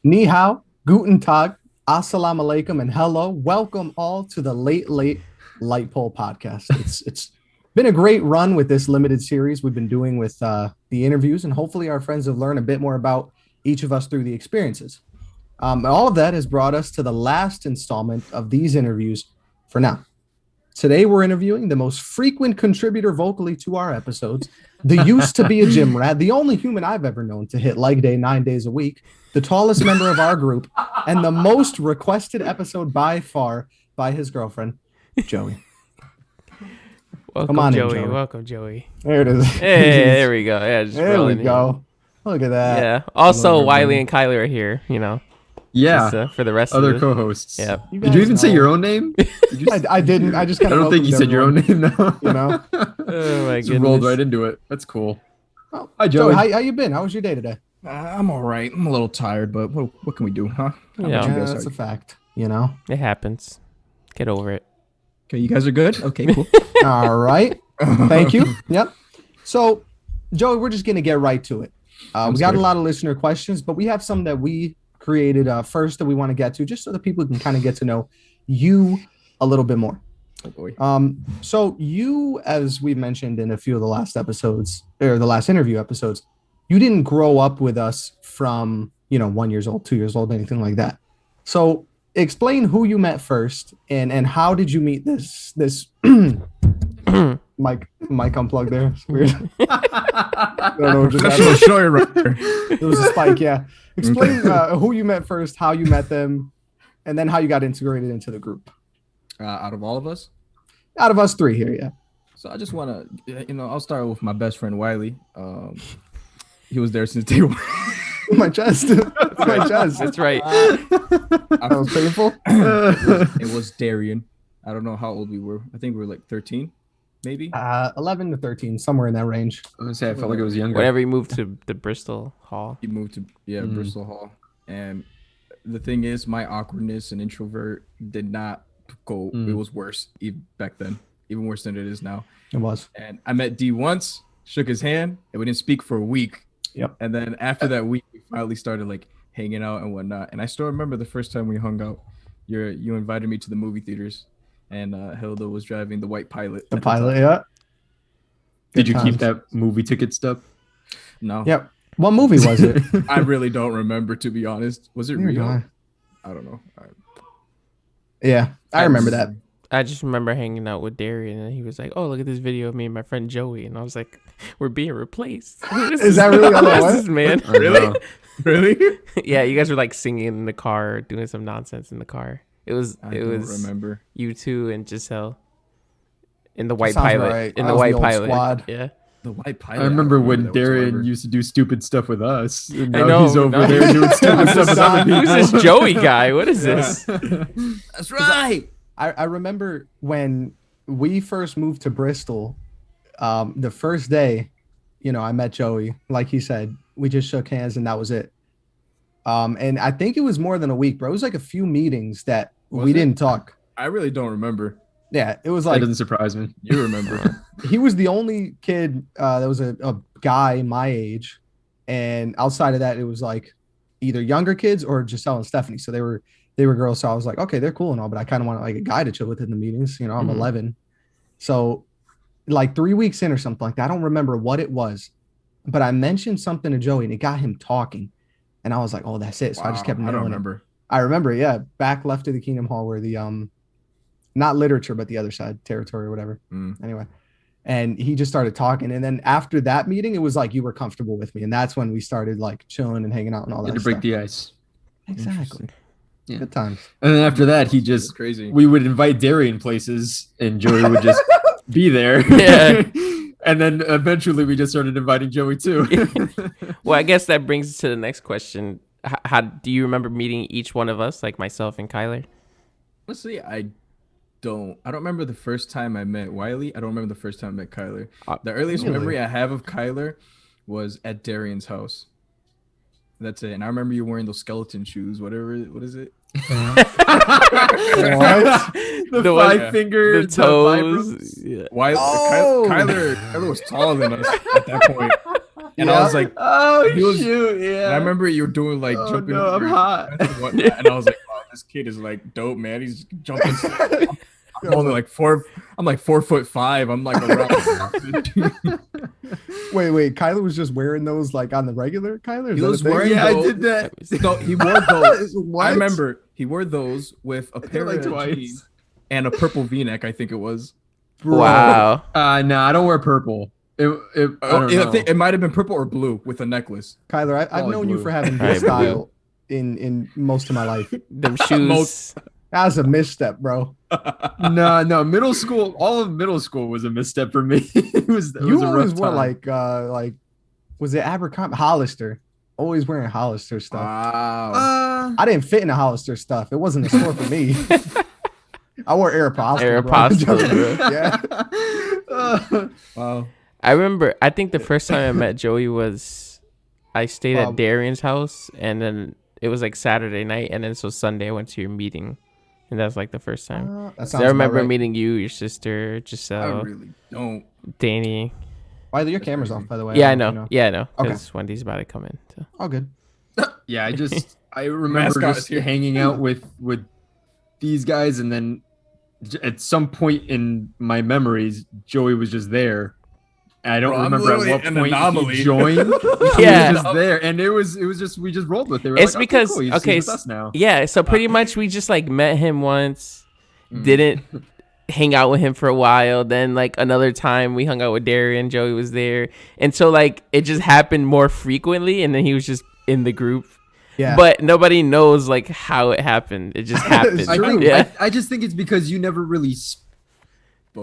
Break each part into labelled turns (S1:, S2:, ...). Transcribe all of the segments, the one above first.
S1: Ni hao, guten tag, assalamu alaikum, and hello. Welcome all to the late Lightpole Podcast. It's been a great run with this limited series we've been doing with the interviews, and hopefully our friends have learned a bit more about each of us through the experiences. All of that has brought us to the last installment of these interviews for now. Today, we're interviewing the most frequent contributor vocally to our episodes, the used to be a gym rat, the only human I've ever known to hit leg day 9 days a week, the tallest member of our group, and the most requested episode by far by his girlfriend, Joey.
S2: Welcome,
S1: on
S2: Joey.
S1: in, Joey.
S2: Welcome, Joey.
S1: There it is.
S2: Hey, there we go. Yeah, just
S1: there we
S2: in.
S1: go. Look at that.
S2: Yeah. Also, Wiley and Kyler are here,
S3: Yeah.
S2: just, for the rest
S3: Other
S2: of the
S3: co-hosts.
S2: Yeah.
S3: Did you even say your own name?
S1: I didn't. I just kind
S3: I
S1: of
S3: don't think you said your own name, though.
S2: Oh, my
S3: Just
S2: goodness.
S3: rolled right into it. That's cool.
S1: Oh,
S3: Hi, Joey.
S1: How you been? How was your day today?
S4: I'm all right. I'm a little tired, but what can we do, huh? How
S2: Yeah.
S4: about you guys?
S1: That's
S4: Are-
S1: a fact. You know.
S2: It happens. Get over it.
S4: Okay, you guys are good? Okay, cool.
S1: All right. Thank you. Yep. So, Joey, we're just gonna get right to it. We got a lot of listener questions, but we have some that we created first that we want to get to, just so that people can kind of get to know you a little bit more.
S4: Oh boy.
S1: So you, as we mentioned in a few of the last episodes, or the last interview episodes, you didn't grow up with us from 1 year old, 2 years old, anything like that. So explain who you met first, and how did you meet this mic unplugged there. It's weird. I don't know what just happened.
S4: Show you right there.
S1: It was a spike, yeah. Explain who you met first, how you met them, and then how you got integrated into the group.
S4: Out of all of us?
S1: Out of us three here, yeah.
S4: So I just want to, I'll start with my best friend, Wiley. He was there since day one.
S1: My chest. My chest.
S2: That's right.
S1: That was painful.
S4: It was Darian. I don't know how old we were. I think we were like 13, maybe.
S1: 11 to 13, somewhere in that range.
S3: I was gonna say, I felt like it was younger.
S2: Whenever you moved to the Bristol Hall.
S4: He moved to Bristol Hall. And the thing is, my awkwardness and introvert did not go. It was worse back then, even worse than it is now.
S1: It was.
S4: And I met D once, shook his hand, and we didn't speak for a week.
S1: Yep.
S4: And then after that week, we finally started like hanging out and whatnot. And I still remember the first time we hung out. You invited me to the movie theaters, and Hilda was driving the white Pilot.
S1: The Pilot, yeah.
S3: Did you
S1: Good
S3: keep
S1: times.
S3: that movie ticket stub?
S4: No.
S1: Yep. What movie was it?
S4: I really don't remember, to be honest. Was it
S1: Neither do
S4: real?
S1: I.
S4: I don't know.
S1: Yeah, I remember that.
S2: I just remember hanging out with Darian, and he was like, "Oh, look at this video of me and my friend Joey," and I was like, "We're being replaced."
S1: Is that really all it
S2: Who is
S1: was?
S2: this, man?
S3: I know.
S4: Really?
S2: Yeah, you guys were like singing in the car, doing some nonsense in the car. It was
S4: I don't remember.
S2: you two and Giselle in the white
S1: Sounds
S2: Pilot.
S1: right.
S2: In
S1: That
S2: the
S1: was
S2: white
S1: the old
S2: Pilot.
S1: squad.
S2: Yeah.
S4: The white Pilot.
S3: I remember
S4: don't
S3: when
S4: that
S3: Darren
S4: whatsoever.
S3: used to do stupid stuff with us. And
S2: I
S3: now
S2: know,
S3: he's over
S2: no.
S3: there doing stupid stuff with other people.
S2: Who's this Joey guy? What is this?
S4: That's right.
S1: I remember when we first moved to Bristol, the first day, I met Joey. Like he said, we just shook hands and that was it. And I think it was more than a week, bro. It was like a few meetings that we didn't talk.
S4: I really don't remember.
S1: Yeah, it was
S3: That
S1: like
S3: doesn't surprise me.
S4: You remember?
S1: he was the only kid that was a guy my age, and outside of that, it was like either younger kids or Giselle and Stephanie. So they were girls. So I was like, okay, they're cool and all, but I kind of want like a guy to chill with in the meetings. I'm
S2: Mhm.
S1: 11, so like 3 weeks in or something like that. I don't remember what it was, but I mentioned something to Joey and it got him talking, and I was like, oh, that's it. So I just kept.
S4: I don't
S1: nailing it.
S4: remember.
S1: I remember, yeah, back left of the Kingdom Hall where the not literature, but the other side, territory or whatever. Anyway, and he just started talking, and then after that meeting, it was like you were comfortable with me, and that's when we started like chilling and hanging out and all that
S3: To break
S1: stuff.
S3: the ice.
S1: Exactly.
S3: Yeah.
S1: Good times.
S3: And then after that, he
S4: It's
S3: just
S4: crazy.
S3: we would invite Darian places, and Joey would just be there.
S2: Yeah.
S3: And then eventually, we just started inviting Joey too.
S2: Well, I guess that brings us to the next question. How do you remember meeting each one of us, like myself and Kyler?
S4: Honestly, I don't remember the first time I met Wiley. I don't remember the first time I met Kyler. The earliest
S1: Really?
S4: memory I have of Kyler was at Darian's house. That's it. And I remember you wearing those skeleton shoes. What is it?
S1: What?
S3: The
S2: one-
S3: five finger,
S2: The toes.
S3: vibrams.
S2: Yeah.
S4: Why?
S1: Oh!
S4: Kyler was taller than us at that point. And I was like,
S3: oh
S4: he was-
S3: shoot,
S4: and
S3: yeah.
S4: I remember you were doing like
S3: Oh,
S4: jumping.
S3: no, I'm
S4: over
S3: hot.
S4: fence and whatnot, and I was like, wow, this kid is like dope, man. He's jumping. I'm only like 4. I'm like 4'5". I'm like around.
S1: Wait. Kyler was just wearing those like on the regular. Kyler,
S4: He was wearing
S3: Yeah, I
S4: those.
S3: did that.
S4: So he wore those.
S1: What?
S4: I remember he wore those with a pair
S3: like
S4: of
S3: twice.
S4: jeans and a purple V-neck. I think it was.
S1: Bro.
S2: Wow.
S3: No, I don't wear purple. I don't know.
S4: It might have been purple or blue with a necklace.
S1: Kyler, I've
S3: Probably
S1: known you
S3: blue.
S1: for having
S2: Probably
S1: good style in most of my life.
S2: Them shoes.
S4: Most-
S1: That was a misstep, bro.
S3: No, middle school. All of middle school was a misstep for me. it was
S1: You
S3: a
S1: always
S3: rough
S1: wore
S3: time.
S1: like was it Abercrombie Hollister? Always wearing Hollister stuff.
S4: Wow.
S1: I didn't fit in the Hollister stuff. It wasn't a store for me. I wore Aeropostale.
S2: Aeropostale,
S1: bro. Yeah.
S4: Wow.
S2: I remember. I think the first time I met Joey was I stayed
S1: Wow.
S2: at Darian's house, and then it was like Saturday night, and then so Sunday I went to your meeting, and that's like the first time.
S1: That
S2: So
S1: sounds
S2: I remember
S1: about right.
S2: meeting you, your sister,
S4: I
S2: Giselle,
S4: really don't.
S2: Danny.
S1: Why your camera's off, by the way?
S2: Yeah, I
S1: don't
S2: know.
S1: if you
S2: Yeah, I know.
S1: Okay.
S2: Because Wendy's about to come in. So.
S1: All good.
S3: Yeah, I remember
S4: Mascot is
S3: just
S4: here.
S3: hanging out with these guys, and then at some point in my memories, Joey was just there. I don't
S4: Bro, I'm
S3: remember at
S4: literally
S3: what
S4: an
S3: point
S4: anomaly.
S3: he joined.
S2: Yeah.
S3: He was just there, and it was just we just rolled with it. We were
S2: It's
S3: like,
S2: because-
S3: cool, he's
S2: okay,
S3: with us now.
S2: Yeah, so pretty much we just like met him once,
S3: Mm.
S2: didn't hang out with him for a while. Then like another time we hung out with Darian, Joey was there. And so like it just happened more frequently, and then he was just in the group.
S1: Yeah.
S2: But nobody knows like how it happened. It just happened.
S3: I think
S2: Yeah.
S3: I just think it's because you never really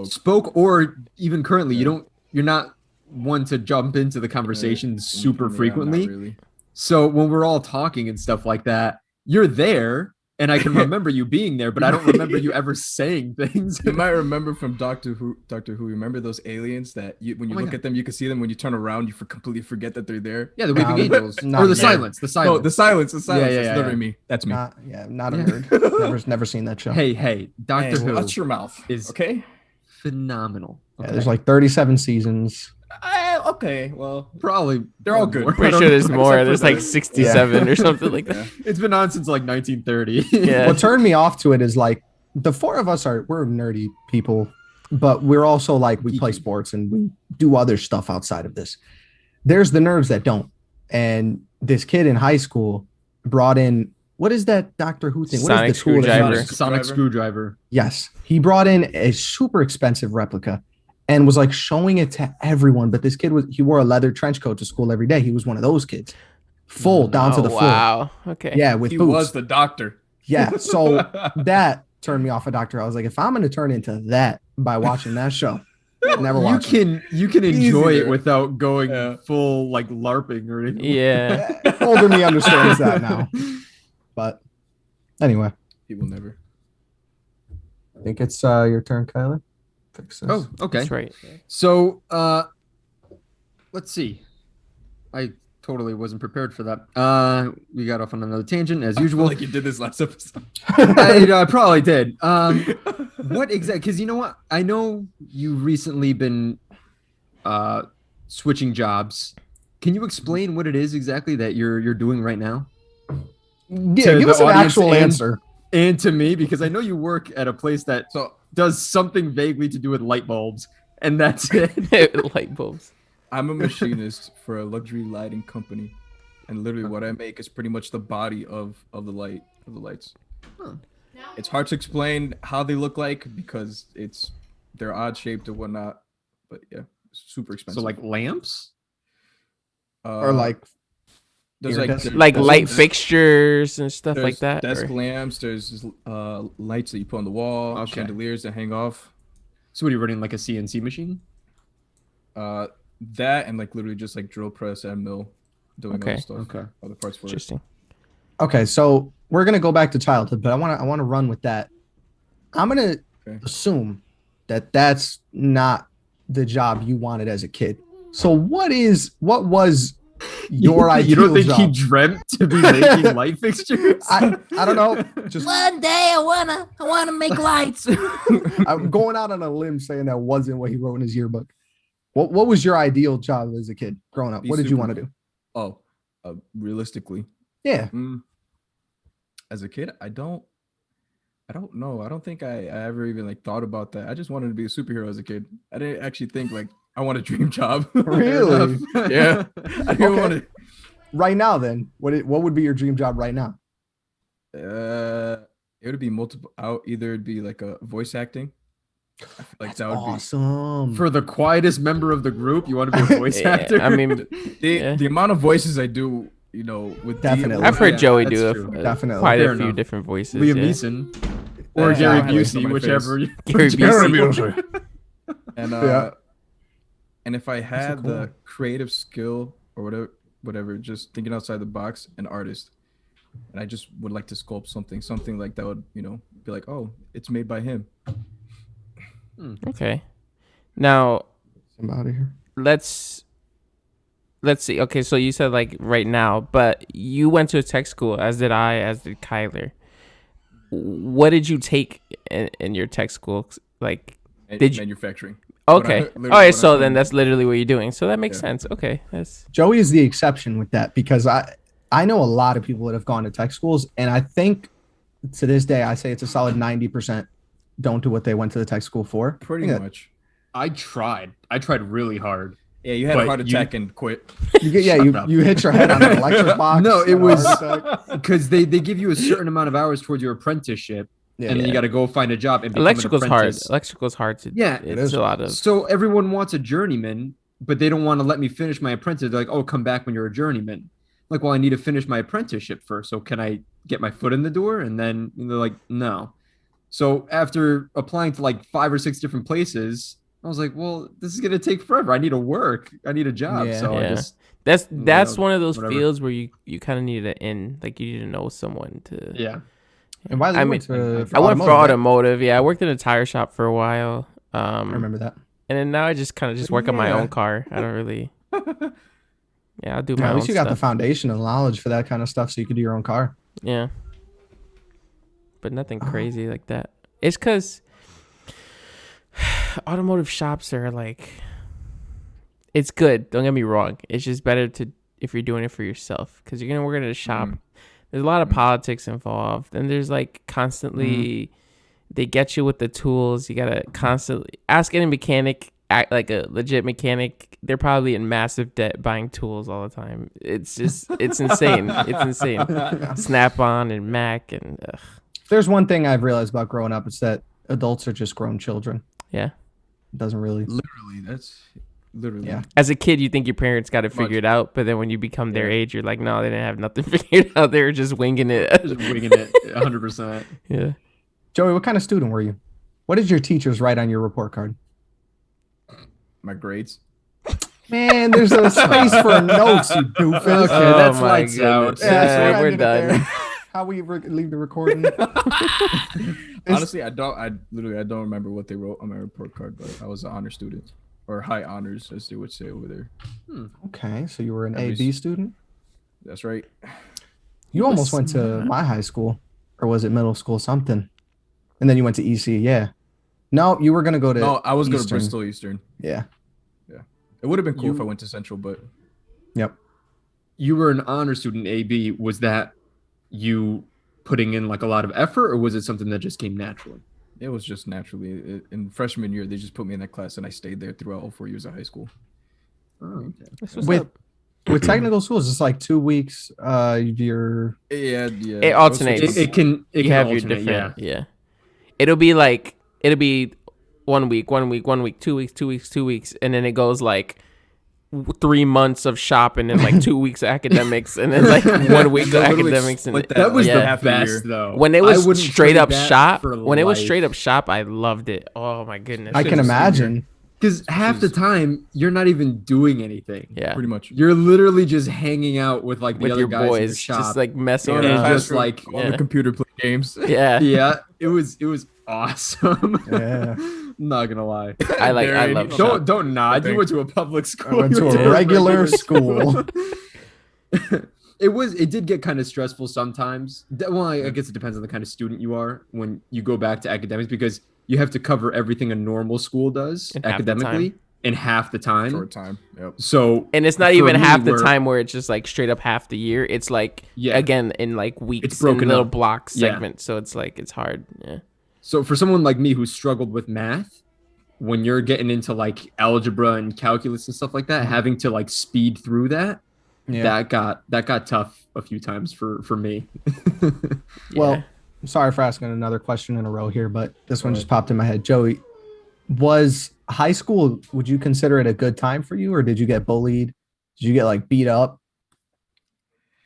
S3: spoke, or even currently you're not one to jump into the conversation super
S4: Yeah, not
S3: frequently.
S4: really.
S3: So when we're all talking and stuff like that, you're there, and I can remember you being there, but I don't remember you ever saying things.
S4: You might remember from Doctor Who. Remember those aliens that when you
S3: my
S4: look
S3: God.
S4: at them, you can see them. When you turn around, you completely forget that they're there.
S3: Yeah, the Weeping
S1: Um,
S3: Angels,
S1: not
S3: or the
S1: yet.
S3: silence, the silence.
S4: Oh, the silence. The silence.
S3: yeah,
S4: That's
S3: yeah.
S4: literally me. That's me.
S1: Not a
S3: Yeah.
S1: nerd. Never seen that show.
S3: Hey, Doctor
S4: Hey,
S3: Who
S4: watch your mouth.
S3: is
S4: Okay.
S3: phenomenal.
S1: Yeah, there's like 37 seasons.
S4: Okay. Well,
S3: Probably
S4: they're all good.
S3: more.
S2: Pretty
S3: I don't
S2: sure there's
S3: know.
S2: more.
S3: Except for
S2: There's like
S3: the-
S2: 67 or something like that.
S4: yeah.
S3: It's been on since like 1930.
S2: Yeah.
S1: What turned me off to it is like the four of us we're nerdy people, but we're also like we play
S3: Geeky.
S1: sports and we do other stuff outside of this. There's the nerds that don't. And this kid in high school brought in what is that Doctor Who thing? What
S2: Sonic
S1: is the tool that
S2: screwdriver.
S1: uses-
S3: Sonic screwdriver.
S1: Yes. He brought in a super expensive replica and was like showing it to everyone. But this kid he wore a leather trench coat to school every day. He was one of those kids. Full down to
S2: Oh,
S1: the floor.
S2: wow. Okay.
S1: Yeah, with
S4: He
S1: boots.
S4: was the doctor.
S1: Yeah. So that turned me off of Doctor. I was like, if I'm gonna turn into that by watching that show, never watch it.
S3: You can enjoy
S4: Easier.
S3: it without going
S4: Yeah.
S3: full like LARPing or anything.
S2: Yeah.
S1: Older me understands that now. But anyway,
S4: He will never.
S1: I think it's your turn, Kyler. Fix this.
S3: Oh, okay.
S2: That's right.
S3: So, let's see. I totally wasn't prepared for that. We got off on another tangent as
S4: I feel
S3: usual.
S4: like you did this last episode.
S3: I probably did. What exactly? Because you know what? I know you recently been switching jobs. Can you explain what it is exactly that you're doing right now?
S1: Yeah,
S3: to
S1: give
S3: the
S1: us an
S3: audience
S1: actual
S3: and-
S1: answer.
S3: And to me, because I know you work at a place that
S4: So
S3: does something vaguely to do with light bulbs, and that's it.
S2: Light bulbs.
S4: I'm a machinist for a luxury lighting company, and literally what I make is pretty much the body of the lights.
S3: Huh.
S4: It's hard to explain how they look like because they're odd shaped and whatnot, but yeah, it's super expensive.
S3: So like lamps?
S1: Or like
S4: there's
S1: iridescent?
S2: Like
S4: there's-
S2: light fixtures and stuff like
S4: there's
S2: that.
S4: Desk
S2: or-
S4: lamps. There's lights that you put on the wall.
S3: Okay.
S4: Chandeliers that hang off.
S3: So what are you running, like a CNC machine?
S4: That and like literally just like drill press and mill, doing
S2: Okay,
S4: other stuff.
S3: okay.
S4: Other parts for it.
S2: Interesting.
S1: okay, so we're gonna go back to childhood, but I wanna run with that. I'm gonna
S4: Okay.
S1: assume that that's not the job you wanted as a kid. So what was your ideal
S3: You don't think
S1: job?
S3: he dreamt to be making light fixtures?
S1: I don't know. Just
S5: One day I wanna make lights.
S1: I'm going out on a limb saying that wasn't what he wrote in his yearbook. What was your ideal job as a kid growing up?
S4: Be
S1: What did you
S4: super-
S1: want to do?
S4: Oh, realistically,
S1: Yeah.
S4: as a kid, I don't know. I don't think I ever even like thought about that. I just wanted to be a superhero as a kid. I didn't actually think like I want a dream job.
S1: Really?
S4: Yeah. I didn't
S1: Okay.
S4: want to.
S1: Right now, then, what would be your dream job right now?
S4: It would be multiple out. Either it'd be like a voice acting. I feel like
S1: That's
S4: that would
S1: awesome.
S3: For the quietest member of the group, you want to be a voice
S2: Yeah,
S3: actor?
S2: I mean,
S4: be
S2: yeah.
S4: the amount of voices I do. You know, with
S1: Definitely.
S2: I've heard
S3: Yeah,
S2: Joey
S3: that's
S2: do
S3: true.
S1: Definitely.
S2: quite
S3: Fair
S2: a few
S3: enough.
S2: different voices.
S3: Liam
S2: yeah.
S3: Neeson or
S1: Yeah,
S3: Gary
S1: I
S4: like
S3: Busey,
S4: some of my
S3: whichever.
S2: Gary
S1: Busey.
S4: And
S1: Yeah.
S4: and if I had
S1: cool.
S4: the creative skill or whatever, just thinking outside the box, an artist, and I just would like to sculpt something like that would, you know, be like, oh, it's made by him.
S2: Okay. Now
S1: I'm out of here.
S2: let's see. Okay, so you said like right now, but you went to a tech school, as did I, as did Kyler. What did you take in your tech school? Like, did you?
S4: Manufacturing?
S2: Okay.
S4: literally
S2: All right.
S4: what
S2: So
S4: I'm
S2: then
S4: doing.
S2: that's literally what you're doing. So that makes
S4: Yeah.
S2: sense. Okay. That's
S1: Joey is the exception with that because I know a lot of people that have gone to tech schools, and I think to this day I say it's a solid 90% don't do what they went to the tech school for.
S4: Pretty
S1: I think
S4: much.
S3: I tried really hard.
S4: Yeah, you had
S3: But
S4: a heart
S3: you-
S4: attack and quit.
S1: You
S3: up.
S1: you hit your head on an electric box.
S3: No, it
S1: had a
S3: was
S1: heart attack.
S3: because they give you a certain amount of hours towards your apprenticeship,
S1: Yeah.
S3: and then you got to go find a job and become
S2: electrical's
S3: an
S2: hard.
S3: apprentice.
S2: Electrical's hard to.
S3: Yeah,
S1: it
S2: it's
S1: is.
S2: a lot of.
S3: So everyone wants a journeyman, but they don't want to let me finish my apprentice. They're like, "Oh, come back when you're a journeyman." Like, well, I need to finish my apprenticeship first. So can I get my foot in the door? And then they're like, "No." So after applying to like 5 or 6 different places, I was like, "Well, this is gonna take forever. I need to work. I need a job."
S1: Yeah.
S3: So I
S2: Yeah.
S3: just
S2: That's
S3: know,
S2: one of those
S3: whatever.
S2: fields where you kind of need to end. Like you need to know someone to.
S3: yeah.
S1: And Wiley
S2: I
S1: went
S2: mean,
S1: to,
S2: I went for
S1: right?
S2: automotive. Yeah, I worked in a tire shop for a while.
S1: I remember that.
S2: And then now I just kind of just work on my
S1: Yeah.
S2: own car. I don't really. Yeah, I'll do my
S1: Yeah, at
S2: own
S1: least you got the
S2: stuff.
S1: foundation and knowledge for that kind of stuff, so you could do your own car.
S2: Yeah. But nothing crazy like that. It's because automotive shops are like, it's good. Don't get me wrong. It's just better to if you're doing it for yourself because you're gonna work at a shop. There's a lot of politics involved, and there's like constantly they get you with the tools. You gotta constantly ask any mechanic, act like a legit mechanic. They're probably in massive debt buying tools all the time. It's just it's insane. It's insane. Snap-on and Mac and
S1: If there's one thing I've realized about growing up, it's that adults are just grown children.
S2: yeah.
S1: It doesn't really.
S4: Literally, that's literally.
S1: Yeah.
S2: As a kid, you think your parents got it
S4: Much.
S2: figured out, but then when you become their
S3: Yeah.
S2: age, you're like, no, they didn't have nothing figured out. They were just winging it.
S3: Just winging it 100%.
S2: Yeah.
S1: Joey, what kind of student were you? What did your teachers write on your report card?
S4: My grades.
S1: Man, there's a space for notes, you doofus.
S3: Okay,
S2: Oh
S3: that's
S2: my
S3: lights out.
S2: goodness.
S1: Yeah, so
S2: Yeah,
S1: I
S2: we're
S1: did it there.
S2: done.
S1: How we leave the recording?
S4: Honestly, I don't remember what they wrote on my report card, but I was an honor student or high honors, as they would say over there.
S1: Okay, so you were an
S4: At
S1: A
S4: least-
S1: B student.
S4: That's right.
S1: You almost went to my high school, or was it middle school? Something, and then you went to EC. Yeah. No, you were gonna go to.
S4: No, I was going to
S1: Eastern.
S4: Bristol Eastern.
S1: Yeah.
S4: It would have been cool if
S3: You-
S4: I went to Central, but
S1: Yep.
S3: You were an honor student, AB. Was that you putting in like a lot of effort, or was it something that just came naturally?
S4: it was just naturally. In freshman year, they just put me in that class, and I stayed there throughout all 4 years of high school.
S3: Oh, okay.
S2: That's what's
S1: With
S2: up.
S1: with technical schools, it's like 2 weeks. You're
S4: Yeah.
S2: It alternates.
S3: It can
S2: You have your
S3: alternate,
S2: different. Yeah. It'll be 1 week, 1 week, 1 week, 2 weeks, 2 weeks, 2 weeks, and then it goes like 3 months of shop, and then like 2 weeks of academics, and then like 1 week of
S4: They'll literally
S2: academics. And
S4: split
S3: That was
S2: Yeah.
S3: the
S4: half a year.
S3: best though.
S2: when it
S3: I
S2: was
S3: wouldn't
S2: straight
S3: trade
S2: up
S3: that
S2: shop,
S3: for
S2: when it was
S3: life.
S2: straight up shop, I loved it. Oh my goodness.
S1: I
S4: Shit,
S1: can
S4: just sitting
S1: imagine.
S3: Because half the time you're not even doing anything.
S2: Yeah.
S4: Pretty much.
S3: You're literally just hanging out with like the
S2: With
S3: other
S2: your
S3: guys in the
S2: boys,
S3: shop.
S2: just like messing
S4: Going to the
S3: And
S2: around.
S3: just,
S4: classroom,
S3: like,
S4: on
S2: yeah.
S4: the computer play games.
S2: Yeah.
S3: yeah, it was awesome.
S1: Yeah.
S3: Not gonna lie.
S2: I
S4: Very-
S2: love shop.
S3: Don't nod. You
S4: Thank-
S3: went to a public school.
S1: I went
S3: You
S1: to
S3: went
S1: a regular school.
S3: It did get kind of stressful sometimes. Well, I guess it depends on the kind of student you are when you go back to academics because you have to cover everything a normal school does
S2: In half the time.
S3: academically. in half the time.
S4: Short time. Yep.
S3: So
S2: And it's not
S3: for
S2: even
S3: me,
S2: half the
S3: where-
S2: time where it's just like straight up half the year. It's like again in like weeks,
S3: It's broken
S2: in little
S3: up.
S2: block
S3: Yeah.
S2: segments. So it's like it's hard. Yeah.
S3: So for someone like me who struggled with math, when you're getting into like algebra and calculus and stuff like that, having to like speed through that, that got tough a few times for me.
S1: Well, I'm sorry for asking another question in a row here, but this one just popped in my head. Joey, was high school, would you consider it a good time for you, or did you get bullied? Did you get like beat up?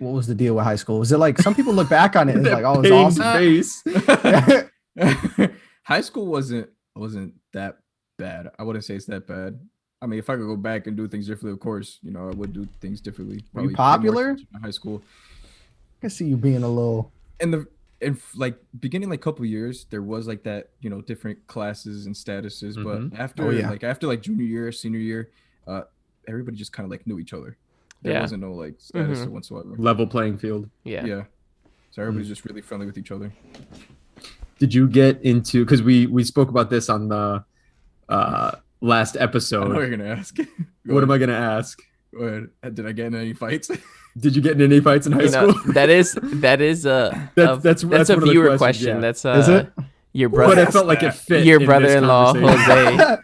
S1: What was the deal with high school? Was it like some people look back on it and it's like, oh, it's awesome.
S4: High school wasn't that bad. I wouldn't say it's that bad. I mean, if I could go back and do things differently, of course, you know, I would do things differently.
S1: Were you
S4: Probably pay more
S1: popular?
S4: attention in high school?
S1: I see you being a little.
S4: In like beginning like couple years, there was like that, you know, different classes and statuses. But after like junior year, senior year, everybody just kind of like knew each other. There wasn't no like status whatsoever.
S3: Level playing field.
S4: Yeah. So everybody's just really friendly with each other.
S3: Did you get into, because we spoke about this on the last episode.
S4: I know what you're gonna ask.
S3: What am I gonna ask?
S4: Go ahead. Did I get in any fights?
S3: Did you get in any fights in high school?
S2: That is that's a
S3: one of the
S2: viewer
S3: questions,
S2: question.
S3: yeah.
S2: That's
S1: Is it?
S2: Your brother.
S3: But I felt like it fit.
S2: Your
S3: in this
S2: brother-in-law
S3: conversation.
S2: Jose.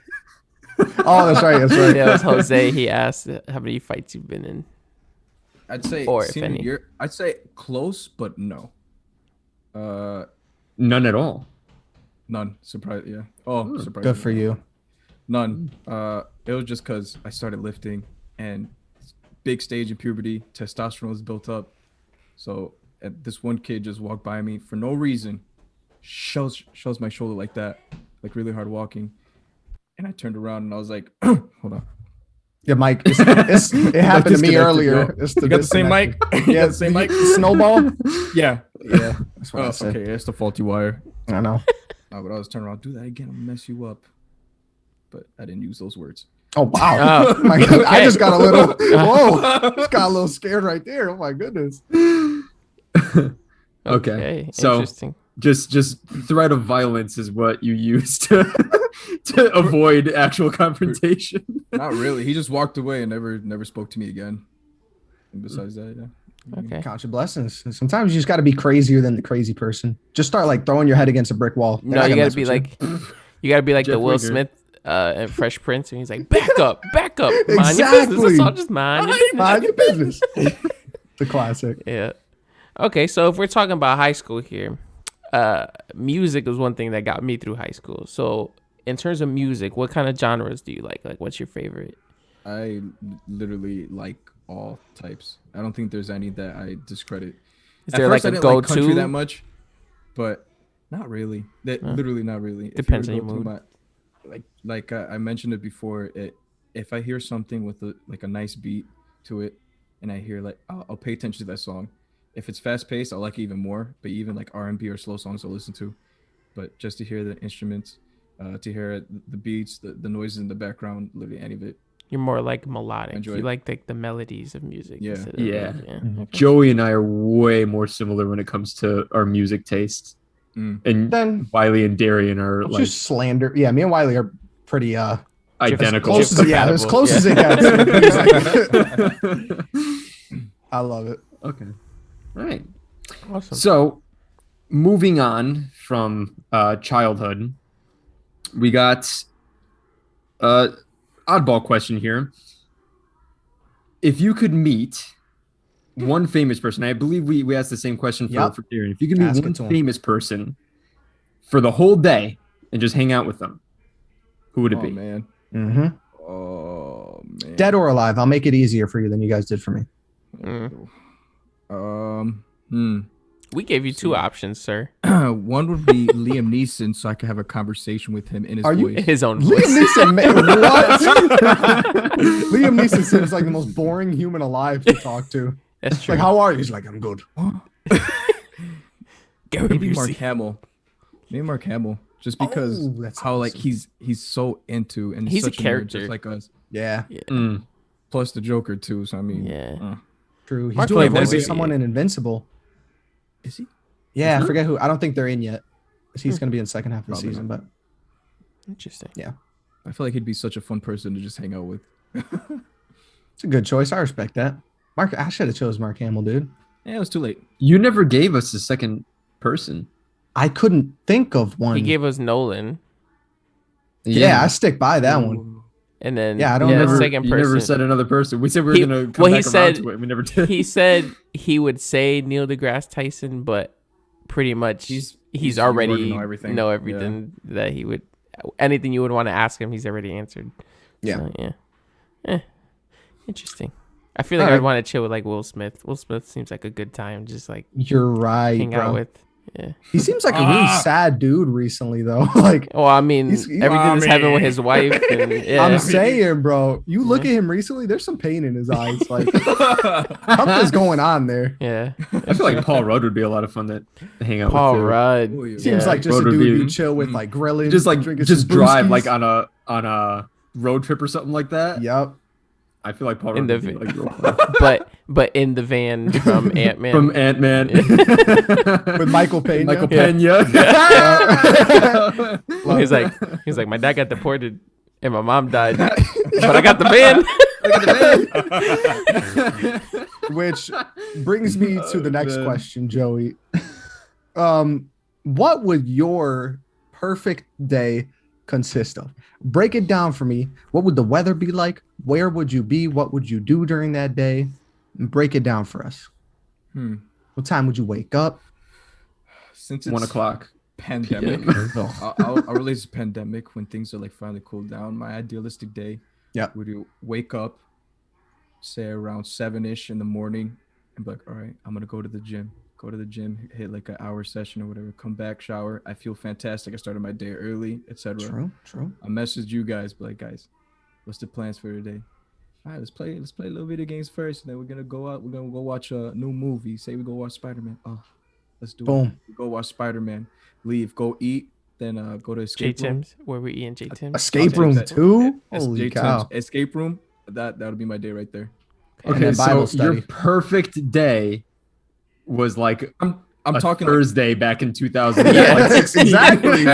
S1: Oh, that's right. That's right.
S2: Yeah, it was Jose. He asked how many fights you've been in.
S4: I'd say
S2: Or if
S4: senior
S2: any.
S4: year. I'd say close, but no.
S3: None at all.
S4: None. Surprise. Yeah. Oh, surprise.
S1: Good for you.
S4: None. It was just because I started lifting and big stage in puberty, testosterone was built up. So this one kid just walked by me for no reason, shows my shoulder like that, like really hard walking. And I turned around and I was like, hold on.
S1: Yeah, Mike. It happened to me earlier.
S4: You got the same mic?
S1: Yeah,
S4: the same mic?
S1: Snowball.
S4: Yeah.
S1: That's what I said.
S4: Okay, it's the faulty wire.
S1: I know.
S4: No, but I was turning around, do that again, I'll mess you up. But I didn't use those words.
S1: Oh wow!
S2: Oh,
S1: My God, I
S2: okay.
S1: just got a little. Whoa! Just got a little scared right there. Oh my goodness.
S3: Okay. So
S2: Interesting.
S3: just threat of violence is what you use to avoid actual confrontation.
S4: Not really. He just walked away and never spoke to me again. And besides that, yeah.
S2: Okay.
S1: Count your blessings. Sometimes you just got to be crazier than the crazy person. Just start like throwing your head against a brick wall. They're
S2: No,
S1: not
S2: you
S1: gonna
S2: gotta
S1: mess
S2: be
S1: with
S2: like, you gotta be like the
S3: Jeff
S2: Will
S3: Winger.
S2: Smith and Fresh Prince, and he's like, back up, mind your business.
S1: Exactly.
S2: That's all, just mind your business.
S1: Mind your business. The classic.
S2: Yeah. Okay, so if we're talking about high school here, music was one thing that got me through high school. So in terms of music, what kind of genres do you like? Like, what's your favorite?
S4: I literally like all types. I don't think there's any that I discredit.
S2: Is
S4: At
S2: there
S4: first,
S2: like
S4: I
S2: a
S4: didn't like country
S2: go-to?
S4: that much, but not really. Literally not really.
S2: Depends
S4: If you
S2: on
S4: were
S2: your
S4: to
S2: mood.
S4: like I mentioned it before. If I hear something with a nice beat to it, and I hear like I'll pay attention to that song. If it's fast paced, I'll like it even more. But even like R&B or slow songs, I'll listen to. But just to hear the instruments, to hear the beats, the noises in the background, literally any of it.
S2: You're more like melodic.
S4: Enjoy
S2: You
S4: it.
S2: like the melodies of music.
S4: Yeah.
S2: instead of,
S3: Yeah.
S2: Okay.
S3: Joey and I are way more similar when it comes to our music tastes. And
S1: Then
S3: Wiley and Darian are
S1: don't
S3: like
S1: just slander. Yeah, me and Wiley are pretty
S3: identical.
S1: close as as close as it gets. I love it.
S3: Okay. All right.
S2: Awesome.
S3: So, moving on from childhood, we got oddball question here. If you could meet one famous person, I believe we asked the same question for Darren. If you could meet
S1: Ask it
S3: one
S1: to him.
S3: famous person for the whole day and just hang out with them, who would it be?
S4: Man.
S1: Mm-hmm.
S4: Oh man.
S1: Dead or alive, I'll make it easier for you than you guys did for me.
S2: We gave you two options, sir.
S4: One would be Liam Neeson, so I could have a conversation with him in his
S1: Are you-
S4: voice.
S2: His own
S1: Liam
S2: voice.
S1: Neeson, man, what? Liam Neeson seems like the most boring human alive to talk to.
S2: That's true.
S1: Like, how are you? He's like, I'm good.
S2: Gary
S4: Maybe Mark
S2: Busey.
S4: Hamill. Maybe Mark Hamill. Just because
S1: Oh, that's
S4: how like
S1: awesome.
S4: he's so into and
S2: He's a
S4: such nerd,
S2: character.
S4: just like us.
S1: Yeah,
S3: Mm.
S4: Plus the Joker too. So I mean,
S2: Yeah.
S1: true. He's
S2: Mark
S1: doing a
S2: Hamill
S1: voice of
S2: would be-
S1: someone in Invincible.
S4: is he?
S1: Yeah, I forget who. I don't think they're in yet. He's going to be in the second half of the
S4: Probably
S1: season,
S4: not.
S1: but
S2: Interesting.
S1: Yeah.
S4: I feel like he'd be such a fun person to just hang out with.
S1: It's a good choice. I respect that. I should have chose Mark Hamill, dude.
S4: Yeah, it was too late.
S3: You never gave us a second person.
S1: I couldn't think of one.
S2: He gave us Nolan,
S1: Yeah, I stick by that one.
S2: and then
S1: Yeah, I don't
S2: the
S1: remember-
S2: second
S3: You
S2: person.
S3: never said another person. We said we were gonna come
S2: well, he
S3: back
S2: said-
S3: around to it. We never did.
S2: He said he would say Neil deGrasse Tyson, but pretty much he's already
S4: know everything.
S2: know everything that he would. Anything you would want to ask him, he's already answered.
S1: Yeah.
S2: So, yeah. Interesting. I feel like
S1: All
S2: I'd
S1: right.
S2: want to chill with like Will Smith. Will Smith seems like a good time, just like
S1: You're right,
S2: hang out
S1: bro.
S2: with. Yeah.
S1: He seems like a really sad dude recently, though. Like,
S2: Well, I mean,
S1: He's-
S2: everything that's happened with his wife. And, yeah.
S1: I'm saying, bro, you look at him recently, there's some pain in his eyes. Like, something's going on there.
S2: Yeah.
S3: I feel like Paul Rudd would be a lot of fun to hang out
S2: Paul
S3: with. too.
S2: Rudd.
S4: Oh, yeah.
S1: Seems
S2: Yeah.
S1: like just a
S3: Road
S1: dude
S3: review.
S1: you chill with, like grilling,
S3: Just like
S1: drinking
S3: just
S1: some
S3: drive
S1: brewskis.
S3: like on a road trip or something like that.
S1: Yep.
S3: I feel like Paul
S2: In
S3: Rudd
S2: the
S3: would be like real fun.
S2: but in the van from Ant-Man.
S3: From Ant-Man.
S1: With Michael Pena.
S3: Michael
S2: Yeah.
S3: Pena.
S2: he's like, my dad got deported and my mom died, but I got the van.
S1: Which brings me to the next
S3: man.
S1: question, Joey. What would your perfect day consist of? Break it down for me. What would the weather be like? Where would you be? What would you do during that day? And break it down for us. What time would you wake up?
S4: Since it's
S3: 1 o'clock.
S4: pandemic,
S1: Oh,
S4: I'll release a pandemic when things are like finally cooled down. My idealistic day would you wake up, say around 7-ish in the morning, and be like, all right, I'm gonna go to the gym. Go to the gym, hit like an hour session or whatever. Come back, shower. I feel fantastic. I started my day early, etc.
S1: true.
S4: I messaged you guys, but like, guys, what's the plans for today? All right, let's play a little video games first, and then we're gonna go out. We're gonna go watch a new movie. Say we go watch Spider-Man. Oh, let's do it.
S1: Boom.
S4: We go watch Spider-Man. Leave. Go eat. Then go to
S2: J
S4: escape room.
S2: Tim's, where we eating J Tim's.
S1: Escape
S4: I'll
S1: room
S4: take that.
S1: too?
S4: Es-
S1: Holy
S4: J-Tim's
S1: cow.
S4: Escape room. That'll be my day right there.
S1: And
S3: Okay,
S1: then Bible
S3: so your
S1: study.
S3: perfect day was like
S4: I'm
S3: a
S4: talking like,
S3: Thursday back in 2000.
S2: Yeah,
S3: like 16.
S1: exactly.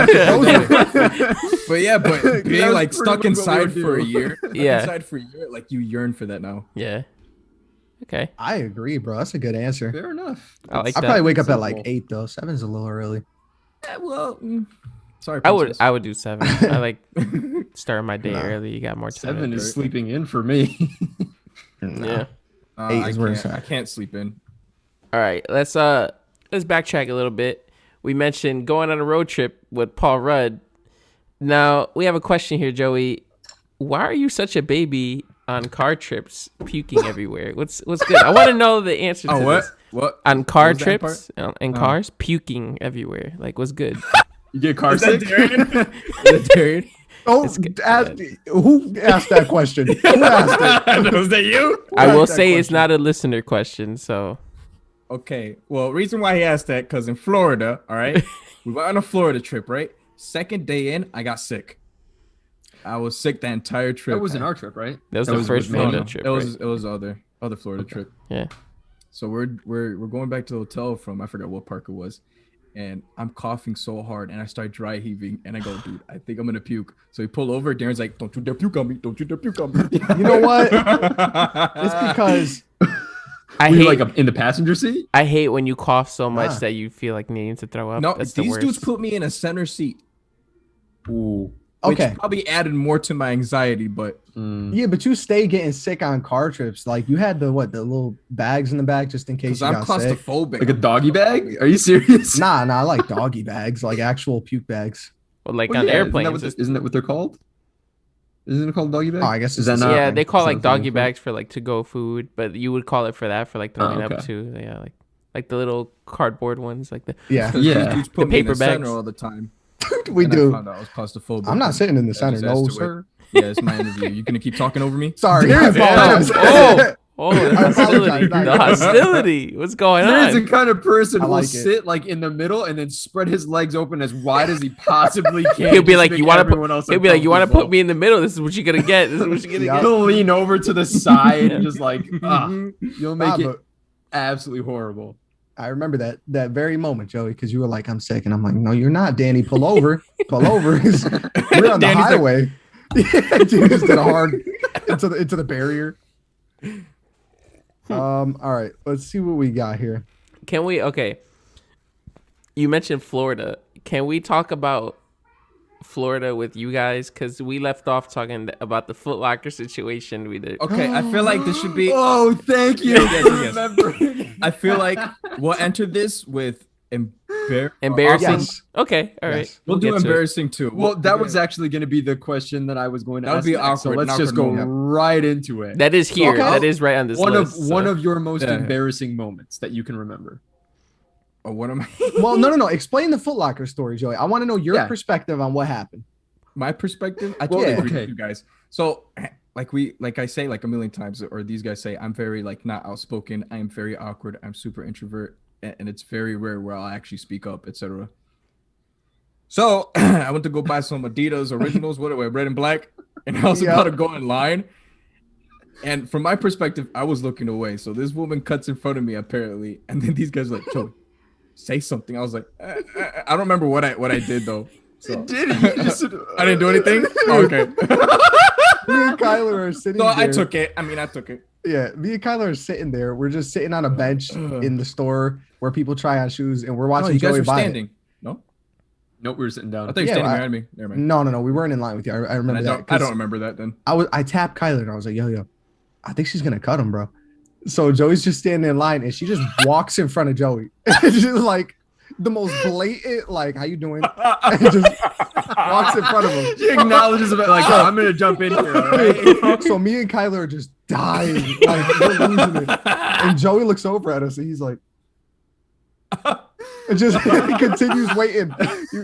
S4: but yeah, but
S3: That
S4: being
S3: was
S4: like
S3: pretty
S4: stuck
S3: much what we
S4: inside
S3: were
S4: for a
S3: doing.
S4: year.
S2: Yeah.
S4: Inside for a year, like you yearn for that now.
S2: Yeah. Okay.
S1: I agree, bro. That's a good answer.
S3: Fair enough.
S2: I like
S1: I
S2: that.
S1: probably wake up at like
S3: Simple.
S1: 8 though. 7's a little early.
S4: Yeah, well, sorry.
S2: I
S4: princess.
S2: would do 7. I like starting my day
S1: Nah.
S2: early. You got more time.
S3: 7
S2: to
S3: is
S2: do
S3: sleeping in for me.
S2: it. Yeah.
S1: 8 is where it's
S4: I
S1: at.
S4: can't sleep in.
S2: All right. Let's backtrack a little bit. We mentioned going on a road trip with Paul Rudd. Now we have a question here, Joey. Why are you such a baby on car trips, puking everywhere? What's good? I want to know the answer to this.
S4: What?
S2: On car
S4: was that
S2: trips, in cars, puking everywhere. Like, what's good?
S3: You get car sick?
S4: Darren?
S1: Oh, who asked that question? Who asked it?
S3: Was that you?
S2: I
S1: asked
S2: will
S1: that
S2: say it's
S1: question?
S2: not a listener question, so
S4: Okay. Well, reason why he asked that, because in Florida, all right, we went on a Florida trip, right? Second day in, I got sick. I was sick the entire trip.
S3: That wasn't our trip, right?
S2: that was the first
S3: with me.
S2: Florida
S4: No,
S2: trip.
S4: It was
S2: right?
S4: it was other Florida trip.
S2: Yeah.
S4: So we're going back to the hotel from I forgot what park it was, and I'm coughing so hard and I start dry heaving and I go, dude, I think I'm gonna puke. So we pull over. Darren's like, don't you dare puke on me! Don't you dare puke on me!
S1: You know what? It's because
S2: I
S3: Were you
S2: hate
S3: like in the passenger seat?
S2: I hate when you cough so much
S1: Ah.
S2: that you feel like needing to throw up.
S4: No,
S2: That's the
S4: these
S2: worst.
S4: dudes put me in a center seat,
S3: Ooh.
S4: which
S1: okay.
S4: probably added more to my anxiety. But
S1: Yeah, but you stay getting sick on car trips. Like you had the little bags in the back just in case
S4: because
S1: you
S4: I'm
S1: got sick.
S4: claustrophobic,
S3: Like a doggy bag? Are you serious?
S1: Nah, I like doggy bags, like actual puke bags.
S2: Well, like
S3: Well,
S2: on
S3: yeah,
S2: airplanes.
S3: Isn't that what they're called? Isn't it called doggy bag?
S1: Oh, I guess
S3: Is
S1: it's
S3: that
S1: the
S3: not?
S1: same
S2: yeah,
S1: thing.
S2: they call
S3: That's
S2: like
S3: not the
S2: doggy
S3: same
S2: bags for like to go food, but you would call it for that for like throwing up
S3: okay.
S2: too. Yeah, like the little cardboard ones, like the
S1: Yeah,
S3: Yeah.
S4: These dudes put
S2: The
S4: me in
S2: paper
S4: the center
S2: bags.
S4: all the time.
S1: we
S4: And I
S1: do.
S4: found out I was claustrophobic.
S1: I'm not sitting in the
S4: I
S1: center,
S4: just
S1: no
S4: asked to
S1: sir.
S4: Yeah, it's my interview. You gonna keep talking over me?
S1: Sorry, I apologize.
S2: Oh, the
S1: I apologize.
S2: hostility.
S1: Not
S2: The
S1: good.
S2: hostility. What's going
S3: There's the
S2: on?
S3: kind of person
S1: I
S3: who will
S1: like it.
S3: sit like in the middle and then spread his legs open as wide as he possibly can.
S2: He'll be
S3: just
S2: like,
S3: make
S2: "You want to
S3: everyone
S2: put?"
S3: else
S2: He'll be like, "You want to
S3: uncomfortable."
S2: put me in the middle? This is what you're gonna get. This is what you're gonna
S1: Yeah.
S2: get."
S3: He'll lean over to the side and just like,
S1: Mm-hmm.
S3: you'll make
S1: Nah,
S3: it absolutely horrible.
S1: I remember that very moment, Joey, because you were like, "I'm sick," and I'm like, "No, you're not, Danny. Pull over, pull over." 'Cause we're on the
S4: Danny's like,
S1: highway. Yeah, dude just did a hard into the barrier. All right, let's see what we got here.
S2: Can we? Okay. You mentioned Florida. Can we talk about Florida with you guys? Because we left off talking about the Foot Locker situation. We did.
S4: Okay, I feel like this should be.
S3: Oh, thank you.
S4: Yes. I feel like we'll enter this with
S2: Embarrassing.
S1: Yes.
S2: Okay. All right.
S1: Yes.
S4: We'll do
S2: get to it.
S4: embarrassing too.
S3: Well, that was actually going to be the question that I was going to
S4: That would
S3: ask.
S4: be
S3: next, so
S4: awkward,
S3: let's
S4: an
S3: just
S4: awkward
S3: go
S4: moment.
S3: right into it.
S2: That is here.
S1: Okay.
S2: That is right on this list.
S3: One of your most
S4: Yeah.
S3: embarrassing moments that you can remember.
S4: Or what am I?
S1: Well, no. Explain the Foot Locker story, Joey. I want to know your
S3: Yeah.
S1: perspective on what happened.
S4: My perspective. I
S3: Well,
S4: totally
S1: yeah.
S4: agree
S3: okay.
S4: with you guys. So, like I say like a million times, or these guys say, I'm very like not outspoken. I'm very awkward. I'm super introvert, and it's very rare where I'll actually speak up, etc. So I went to go buy some Adidas Originals, whatever, red and black, and I was
S1: Yeah.
S4: about to go in line. And from my perspective, I was looking away. So this woman cuts in front of me apparently, and then these guys are like, Joey, say something. I was like, I don't remember what I did though. So.
S3: Did you just?
S4: I didn't do anything. Okay.
S1: Me and Kyler are sitting
S4: No,
S1: there.
S4: I took it. I mean, I took it.
S1: Yeah, me and Kyler are sitting there. We're just sitting on a bench in the store where people try on shoes, and we're
S4: Oh,
S1: watching
S4: you guys
S1: Joey
S4: were
S1: buy
S4: standing. No,
S3: Nope, we were sitting down.
S4: I thought you were
S1: Yeah,
S4: standing
S1: I-
S4: behind me. Never
S1: it.
S4: mind.
S1: No, we weren't in line with you. I remember
S4: And
S1: that.
S4: I
S1: 'cause
S4: don't remember that then.
S1: I tapped Kyler and I was like, yo, I think she's gonna cut him, bro. So Joey's just standing in line and she just walks in front of Joey. It's just like the most blatant, like, how you doing? And just walks in front of him.
S3: She acknowledges about like, oh, I'm gonna jump in here. All right?
S1: So me and Kyler are just dying, like we're losing it. And Joey looks over at us and he's like, and just he continues waiting,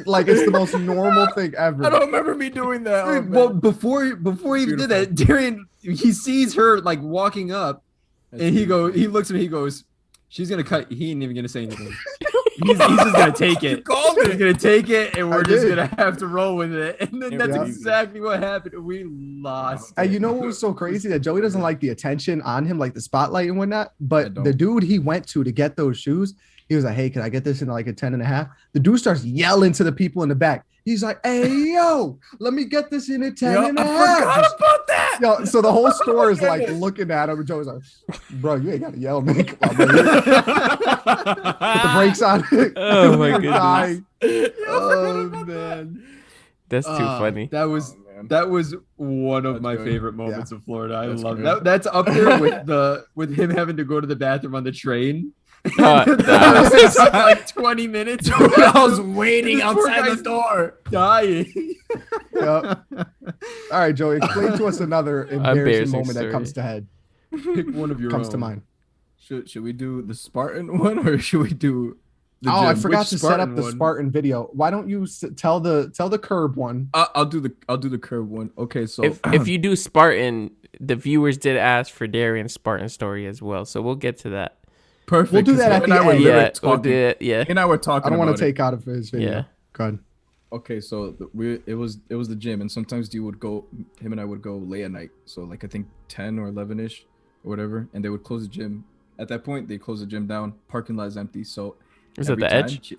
S1: like it's the most normal thing ever.
S4: I don't remember me doing that. Oh,
S3: Well,
S4: man.
S3: before he even did that, Darian, he sees her like walking up, and he looks at me, he goes, she's gonna cut. He ain't even gonna say anything. He's just gonna take it.
S4: called
S3: He's gonna take it, and we're
S1: I
S3: just
S1: did.
S3: gonna have to roll with it. And then
S4: Yeah,
S3: that's
S4: yeah.
S3: exactly what happened. We lost.
S1: And you know what was so crazy? That Joey doesn't like the attention on him, like the spotlight and whatnot.
S4: I
S1: But
S4: don't.
S1: the dude he went to get those shoes, he was like, hey, can I get this in like a 10.5? The dude starts yelling to the people in the back. He's like, hey, yo, let me get this in a 10.5.
S4: I forgot about that.
S1: Yo, so the whole store is like
S4: goodness.
S1: looking at him, and Joey's like, bro, you ain't gotta yell, man. Come on, man. Put the brakes on.
S2: Oh, my
S1: We're
S2: goodness.
S1: dying.
S3: Oh man,
S2: That's too funny.
S3: That was
S4: Oh, man.
S3: that was one of
S4: That's
S3: my
S4: good.
S3: favorite moments of Florida. I
S4: That's
S3: love
S4: good.
S3: that. That's up there with him having to go to the bathroom on the train.
S2: That
S3: It took like 20 minutes.
S4: I was waiting
S3: This poor
S4: outside
S3: guy's
S4: the door.
S3: dying.
S1: Yep. All right, Joey, explain to us another embarrassing
S2: Embarrassing
S1: moment that
S2: story.
S1: comes to head,
S3: Pick one of your
S1: comes
S3: own.
S1: to mind.
S4: Should we do the Spartan one or should we do the
S1: Oh, I
S4: gym?
S1: forgot
S3: Which
S1: to set up
S3: Spartan
S1: the
S3: one?
S1: Spartan video. Why don't you tell the curb one?
S4: I'll do the curve one. Okay, so
S2: If you do Spartan, the viewers did ask for Darian's Spartan story as well, so we'll get to that.
S4: perfect.
S1: We'll do that
S4: 'cause
S1: at
S4: him
S1: the
S4: and I were
S1: end.
S4: literally
S2: Yeah, we'll
S4: talking.
S2: do it. Yeah.
S4: He and I were talking.
S1: I don't want
S4: about
S1: to
S4: it.
S1: take out of his video.
S2: Yeah.
S1: Go ahead.
S4: Okay, so it was the gym, and sometimes him and I would go late at night. So like I think 10 or 11ish or whatever, and they would close the gym. At that point, they close the gym down. Parking lot is empty. So
S2: Is that
S4: every
S2: the
S4: time
S2: edge?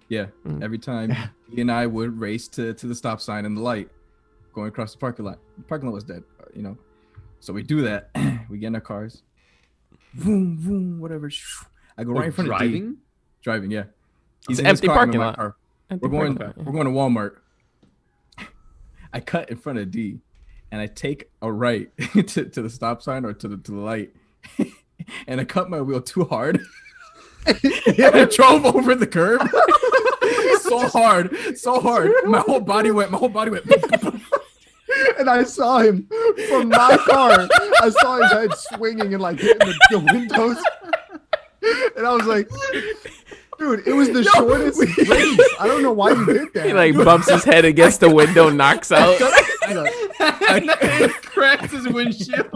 S4: Yeah,
S2: Mm.
S4: every time he and I would race to the stop sign and the light, going across the parking lot. The parking lot was dead, So we do that. We get in our cars. Vroom, vroom, whatever. I go right in front of D.
S3: driving.
S4: Driving, yeah.
S2: It's
S4: in
S2: an
S4: his
S2: empty
S4: car, I'm in
S2: parking
S4: my
S2: lot.
S4: car.
S2: At
S4: We're
S2: the
S4: going
S2: parking lot.
S4: we're going to Walmart. I cut in front of D and I take a right to the stop sign or to the light. And I cut my wheel too hard. And I drove over the curb. So hard. My whole body went.
S1: And I saw him from my car. I saw his head swinging and like hitting the windows. And I was like, dude, it was the shortest race. I don't know why you did that.
S2: He like bumps his head against the window, knocks out.
S3: And then cracks his windshield.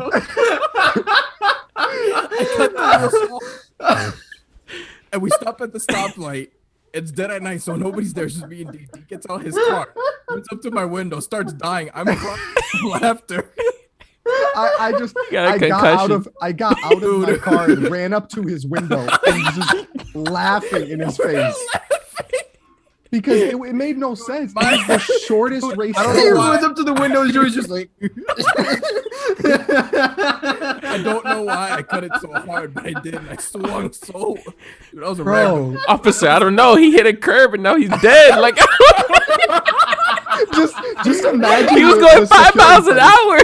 S4: And we stop at the stoplight. It's dead at night, so nobody's there. It's just me and D. D gets out his car, runs up to my window, starts dying. I'm crying from laughter.
S1: I just
S2: Got a
S1: I got out of my
S4: Dude.
S1: car and ran up to his window and was just laughing in his face. because it made no sense. It was the shortest race.
S4: I don't
S3: He
S4: know
S3: runs
S4: why.
S3: up to the window. Joey's just like.
S4: I don't know why I cut it so hard, but I did. And I swung so. Dude, that was a random.
S1: Bro,
S2: Officer, I don't know. He hit a curb and now he's dead. Like
S1: just imagine.
S2: he was
S1: the-
S2: going
S1: the
S2: 5 miles an
S1: security
S2: hour.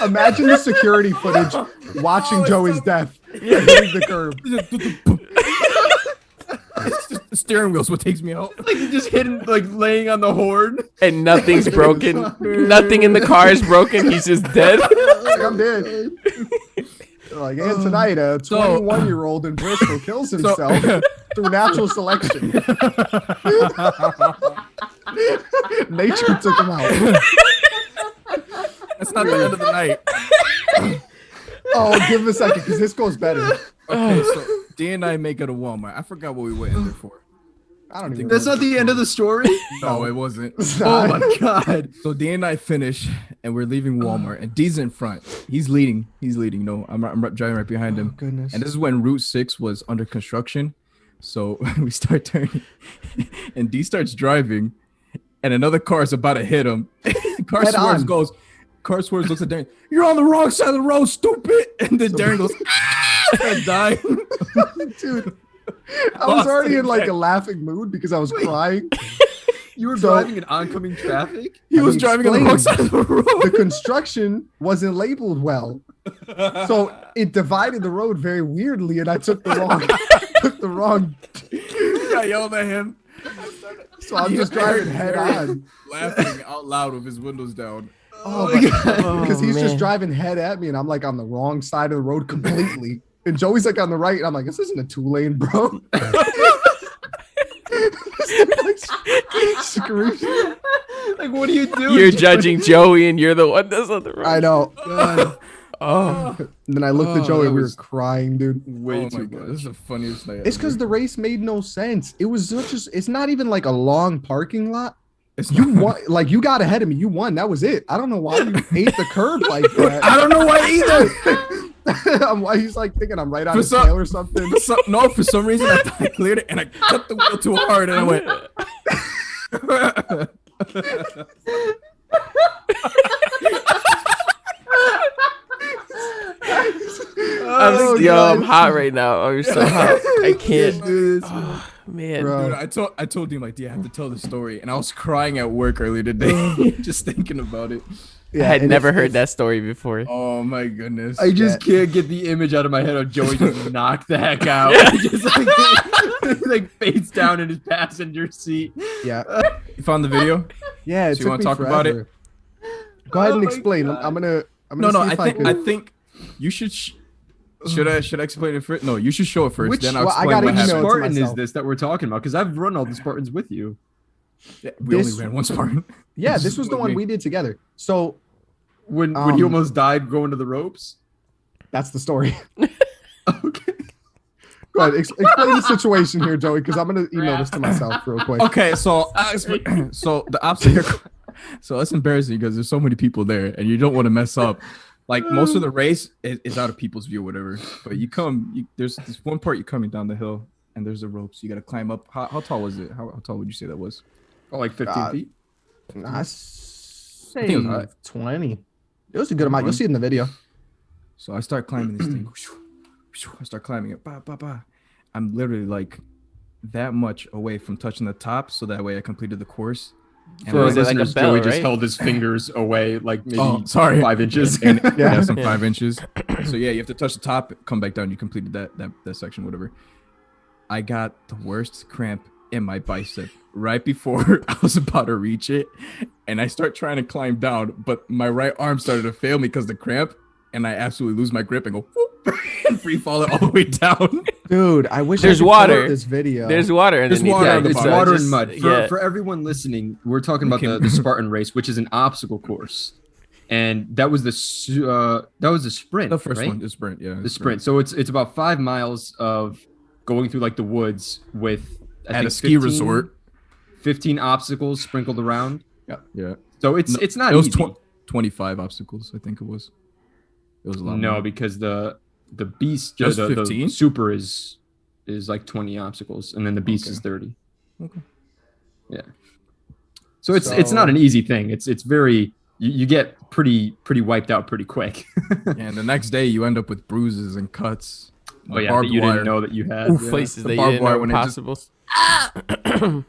S1: Imagine the security footage watching Joey's death hitting the curb.
S4: The steering wheel's what takes me out.
S3: Like he just hit him, like laying on the horn.
S2: And nothing's broken. Nothing in the car is broken. He's just dead.
S1: Like, I'm dead. Like, and tonight, a 21-year-old in Bristol kills himself through natural selection. Nature took him out.
S4: That's not the end of the night.
S1: Oh, give him a second, because this goes better.
S4: Okay, so D and I make it a Walmart. I forgot what we went in there for.
S1: I don't even.
S3: That's not the end of the story.
S4: No, it wasn't.
S3: Oh my god.
S4: So D and I finish, and we're leaving Walmart, and D's in front. He's leading. No, I'm driving right behind him.
S1: Goodness.
S4: And this is when Route 6 was under construction. So we start turning, and D starts driving, and another car is about to hit him. Car
S1: Head
S4: swerves
S1: on.
S4: goes. Car swerves looks at Darren. You're on the wrong side of the road, stupid. And then Darren goes, and dying.
S1: Dude, I was already in like a laughing mood because I was crying.
S3: You were
S1: So-
S3: driving in oncoming traffic?
S4: He
S1: I
S4: was
S1: mean,
S4: driving on the wrong side of the road.
S1: The construction wasn't labeled well, so it divided the road very weirdly, and I took the wrong.
S4: I yelled at him.
S1: So I'm just driving head on.
S4: Laughing out loud with his windows down.
S1: Oh my god!
S2: Oh,
S1: Because he's just
S2: man.
S1: driving head at me, and I'm like on the wrong side of the road completely. And Joey's like on the right, and I'm like, this isn't a 2-lane, bro. Screw you.
S3: Like, what are you doing?
S2: You're judging Joey and you're the one that's on the road.
S1: I know.
S2: Oh,
S1: And then I looked at Joey,
S3: that
S1: and we were
S3: was
S1: crying, dude.
S3: Way
S4: Oh
S3: too
S4: my god,
S3: much.
S4: this is the funniest night.
S1: It's because the race made no sense. It was just, it's not even like a long parking lot.
S4: It's
S1: You
S4: not-
S1: won, like you got ahead of me. You won. That was it. I don't know why you ate the curb like that.
S4: I don't know why either.
S1: Why he's like thinking I'm right on
S4: For
S1: his
S4: some-
S1: tail or something.
S4: For some reason I thought I cleared it and I cut the wheel too hard and I went.
S1: Oh,
S2: I'm
S1: God.
S2: hot right now. I'm so hot. I can't.
S3: do this.
S2: Oh, man.
S1: Bro.
S4: Dude, I told him like, yeah, I have to tell the story, and I was crying at work earlier today, just thinking about it.
S2: I had
S1: and
S2: never
S1: it's-
S2: heard that story before.
S4: Oh my goodness!
S3: I just can't get the image out of my head of Joey just knocked the heck out. Just like face down in his passenger seat.
S1: Yeah,
S4: You found the video?
S1: yeah. It
S4: So you
S1: took
S4: wanna
S1: me
S4: talk about it?
S1: forever. Go ahead
S3: Oh
S1: and
S3: my
S1: explain.
S3: God.
S1: I'm gonna
S4: No,
S1: see
S4: I
S1: if
S4: think
S1: could-
S4: I think you should. Should I explain it first? No, you should show it first.
S3: Which-
S4: then I'll
S1: well, I
S4: explain
S1: gotta
S4: what
S1: email
S4: happened.
S1: it to
S3: Spartan is
S1: myself.
S3: this that we're talking about? Because I've run all the Spartans with you.
S4: Yeah, we
S1: This-
S4: only ran one Spartan.
S1: Yeah,
S4: This
S1: this
S4: is
S1: was the
S4: with
S1: one
S4: me.
S1: we did together. So
S3: When he
S1: Um,
S3: almost died going to the ropes.
S1: that's the story.
S3: Okay.
S1: Go ahead, explain the situation here, Joey, because I'm gonna email this to myself real quick.
S4: Okay, so so the opposite. So that's embarrassing because there's so many people there, and you don't want to mess up. Like most of the race is out of people's view, whatever. But there's this one part you're coming down the hill, and there's the ropes. You got to climb up. How tall was it? How tall would you say that was?
S3: Oh, like 15
S1: God.
S3: feet.
S1: I say
S4: think it was alright.
S1: 20. It was a good amount. You'll see it in the video.
S4: So I start climbing this thing. I start climbing it. Bah, bah, bah. I'm literally like that much away from touching the top, so that way I completed the course. And
S3: For our
S2: is it like a
S3: listeners,
S2: bell,
S3: Joey just
S2: right?
S3: held his fingers away, like maybe
S4: Oh, sorry.
S3: 5 inches.
S4: and
S1: Yeah.
S4: yeah, some
S2: Yeah.
S4: 5 inches. So yeah, you have to touch the top, come back down. You completed that section, whatever. I got the worst cramp in my bicep right before I was about to reach it, and I start trying to climb down, but my right arm started to fail me because the cramp, and I absolutely lose my grip and go whoop, and free fall it all the way down.
S1: Dude, I wish
S2: There's
S1: I could pull up
S2: water.
S1: this video.
S2: There's water
S4: There's
S2: underneath
S4: water
S2: that,
S4: on the
S3: It's
S4: bottom.
S3: water
S2: just-
S3: and mud.
S2: yeah.
S3: For everyone listening, we're talking about
S4: Okay.
S3: the Spartan race, which is an obstacle course, and that was the sprint.
S4: The first
S3: right?
S4: one, the sprint, yeah.
S3: The sprint. So it's about 5 miles of going through like the woods with I
S4: At
S3: think
S4: a ski
S3: 15
S4: resort.
S3: 15 obstacles sprinkled around.
S4: Yeah.
S3: So it's
S4: No,
S3: it's not
S4: it was
S3: easy.
S4: 25 obstacles, I think it was. It was a lot
S3: No,
S4: more.
S3: because the beast
S4: Just
S3: the
S4: 15?
S3: super is is like 20 obstacles, and then the beast is 30.
S4: Okay.
S3: Yeah. So it's not an easy thing. It's very you get pretty wiped out pretty quick.
S4: And the next day you end up with bruises and cuts.
S3: Oh yeah, that you didn't know that you had.
S2: Places
S4: The
S2: that you
S4: barbed
S2: didn't
S4: wire
S2: know
S4: when
S2: were
S4: it just-
S2: possible.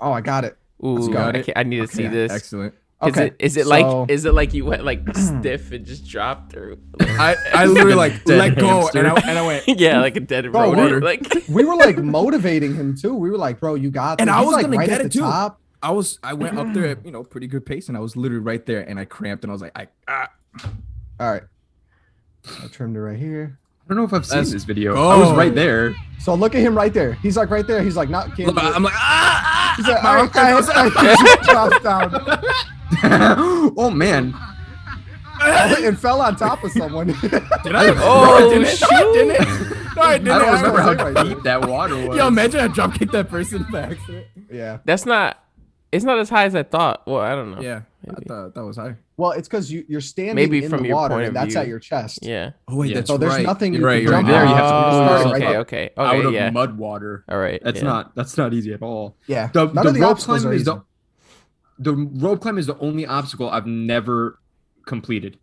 S1: Oh, I got it.
S2: Ooh,
S4: got
S2: I,
S4: it.
S2: I need to see this.
S4: Excellent.
S1: Okay.
S2: Is it like you went like stiff and just dropped, or
S4: I literally like
S3: Dead
S4: let go
S3: hamster.
S4: and I went.
S2: yeah, like a dead
S1: Bro,
S2: rodent? Like
S1: We were like motivating him too. We were like, bro, you got this.
S4: And I
S1: He's,
S4: was
S1: like,
S4: gonna
S1: right
S4: get
S1: at
S4: it
S1: the
S4: too.
S1: top.
S4: I went up there at pretty good pace, and I was literally right there, and I cramped, and I was like,
S1: All right. I trimmed it right here.
S3: I don't know if I've seen
S4: Let's
S3: this video.
S4: go.
S3: I was right there.
S1: So look at him right there. He's like right there. He's like not. Can't do it.
S4: I'm like,
S1: He's like, all right, I dropped down
S3: Oh man.
S1: and fell on top of someone.
S4: Did I?
S2: Oh,
S4: No, I didn't.
S2: shoot.
S4: No, I didn't. No, I didn't.
S3: I don't remember
S1: right
S3: how
S1: there.
S3: deep that water was.
S4: Yo, imagine I drop kicked that person by accident.
S1: Yeah.
S2: that's not. It's not as high as I thought. Well, I don't know.
S4: Yeah, I
S2: Maybe.
S4: thought that was high.
S1: Well, it's because you're standing
S2: Maybe
S1: in
S2: from
S1: the
S2: your
S1: water,
S2: point
S1: and
S2: of
S1: that's
S2: view.
S1: at your chest.
S2: Yeah.
S4: Oh wait,
S3: Yeah.
S4: that's
S1: So there's
S4: right.
S1: nothing
S4: You're
S1: you
S4: right.
S1: can
S4: You're
S1: jump
S4: right.
S3: there, you have to
S1: on.
S3: just
S1: You're
S3: start
S1: starting
S3: it
S1: right
S2: okay.
S1: there.
S2: Okay.
S3: Out
S2: Okay.
S3: of
S2: Yeah.
S3: mud water.
S2: All right.
S3: That's
S2: yeah.
S3: not easy at all.
S1: Yeah.
S3: The
S1: None of the
S3: rope
S1: obstacles
S3: climb
S1: are
S3: is
S1: easy.
S3: the rope climb is the only obstacle I've never completed.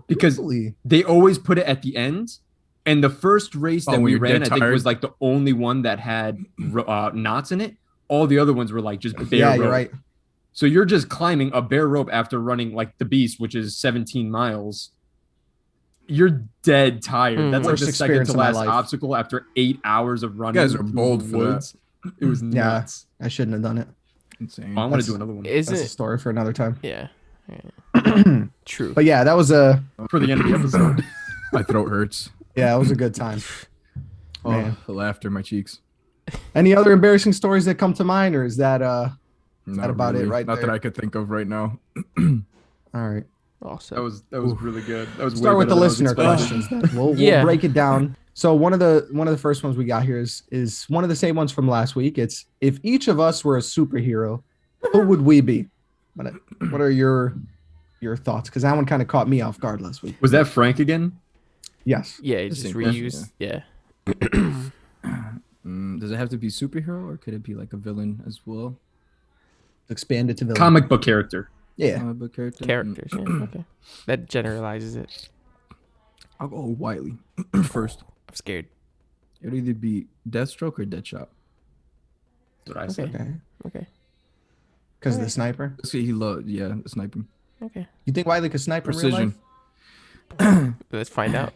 S3: Because
S1: Really?
S3: they always put it at the end. And the first race that
S4: when
S3: we
S4: you're
S3: ran,
S4: dead
S3: I think,
S4: tired.
S3: was like the only one that had knots in it. All the other ones were like just bare
S1: Yeah,
S3: rope.
S1: you're right.
S3: So you're just climbing a bare rope after running like the beast, which is 17 miles. You're dead tired. That's like
S1: Worst
S3: the second
S1: experience
S3: to
S1: of my
S3: last
S1: life.
S3: obstacle after 8 hours of running.
S4: guys are
S3: through
S4: bold
S3: the
S4: for that.
S3: woods. It was
S1: Yeah.
S3: nuts.
S1: I shouldn't have done it.
S4: Insane.
S3: Oh, I want to do another one
S1: That's a
S2: Isn't
S1: story for another time.
S2: yeah. True.
S1: But yeah, that was a
S3: for the end of the episode.
S4: My throat hurts.
S1: it was a good time.
S4: Oh,
S1: Man.
S4: the laughter in my cheeks.
S1: Any other embarrassing stories that come to mind, or is that
S4: Not
S1: about it
S4: really.
S1: right
S4: Not
S1: there?
S4: that I could think of right now.
S1: all right?
S2: Also.
S3: That was really good. That was
S1: Start
S3: way
S1: with the
S3: better than I was
S1: listener
S3: expecting.
S1: questions. Then. We'll
S2: Yeah.
S1: break it down. So one of the first ones we got here is one of the same ones from last week. It's if each of us were a superhero, who would we be? What are your thoughts? Because that one kind of caught me off guard last week.
S3: Was that Frank again?
S1: Yes.
S2: Yeah, you
S4: The
S2: just
S4: same question,
S2: reuse. Yeah.
S4: Does it have to be superhero or could it be like a villain as well?
S1: Expand it to villain.
S3: Comic book character.
S1: Yeah.
S4: But character.
S2: Characters. Yeah. Okay. That generalizes it.
S4: I'll go Wiley first.
S2: I'm scared.
S4: It'll either be Deathstroke or Deadshot.
S3: That's what I said.
S1: Okay.
S2: Okay.
S1: Because the sniper.
S4: See, he loved sniping.
S2: Okay.
S1: You think Wiley could snipe in real life?
S4: Precision.
S2: Let's find out.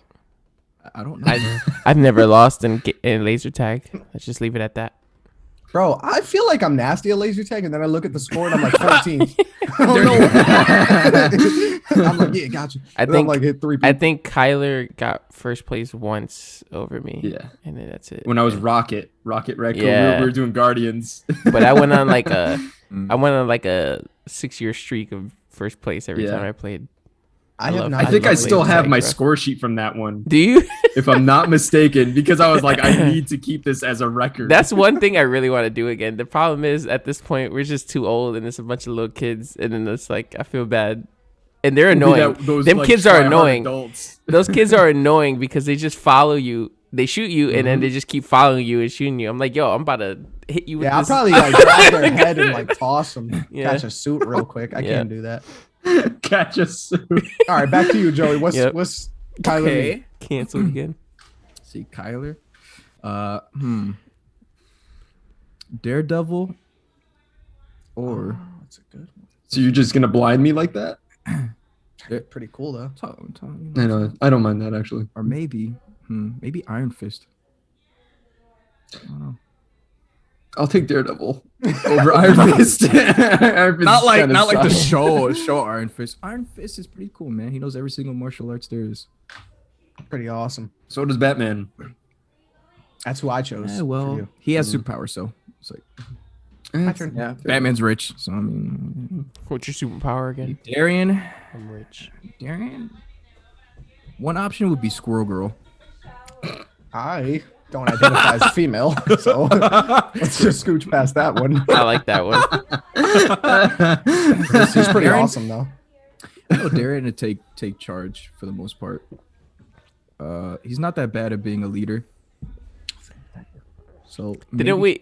S4: I don't know.
S2: I've never lost in laser tag. Let's just leave it at that.
S1: Bro, I feel like I'm nasty at laser tag, and then I look at the score and I'm like 14. I don't know. I'm like, yeah, gotcha.
S2: I
S1: And
S2: think
S1: I'm like hit 3
S2: I
S1: people.
S2: think Kyler got first place once over me.
S3: Yeah.
S2: And then that's it.
S3: When I was Rocket Raccoon,
S2: Yeah.
S3: we were doing Guardians.
S2: But I went on like a
S4: Mm.
S2: I went on like a 6-year streak of first place every
S3: Yeah.
S2: time I played.
S1: I have
S2: love-
S1: not.
S3: I think I
S2: love
S3: still
S2: laser
S3: have
S2: tag,
S3: my
S2: bro.
S3: score sheet from that one,
S2: Do you?
S3: if I'm not mistaken, because I was like, I need to keep this as a record.
S2: That's one thing I really want to do again. The problem is at this point we're just too old and it's a bunch of little kids and then it's like I feel bad. And they're annoying. Them kids are annoying.
S3: Adults.
S2: Those kids are annoying because they just follow you. They shoot you and then they just keep following you and shooting you. I'm like, yo, I'm about to hit you with
S1: Yeah, I'll
S2: this.
S1: probably like grab their head and like toss them,
S2: Yeah.
S1: catch a suit real quick. I
S2: Yeah.
S1: can't do that.
S3: Catch a suit.
S1: All right, back to you, Joey. What's
S2: Yep.
S1: what's Kyler?
S4: Okay.
S2: Canceled again.
S4: See, Kyler. Daredevil. Or
S1: That's a good one.
S3: So you're just gonna blind me like that?
S1: Pretty cool though.
S3: I know. I don't mind that actually.
S4: Or maybe Iron Fist. I don't know.
S3: I'll take Daredevil over Iron Fist. Iron Fist
S4: Not like
S3: kinda
S4: the
S3: sucks.
S4: show Iron Fist. Iron Fist is pretty cool, man. He knows every single martial arts there is.
S1: Pretty awesome.
S3: So does Batman.
S1: That's who I chose.
S4: Yeah,
S1: for
S4: well,
S1: you.
S4: he has superpowers, so it's like
S1: My turn.
S4: yeah. Batman's rich, so I mean,
S2: What's your superpower again?
S4: Darian.
S2: I'm rich.
S4: One option would be Squirrel Girl.
S1: I don't identify as female, so let's just scooch past that one.
S2: I like that one.
S1: She's pretty
S4: Darren?
S1: awesome though.
S4: I know Darian to take charge for the most part. He's not that bad at being a leader.
S1: So
S2: Didn't we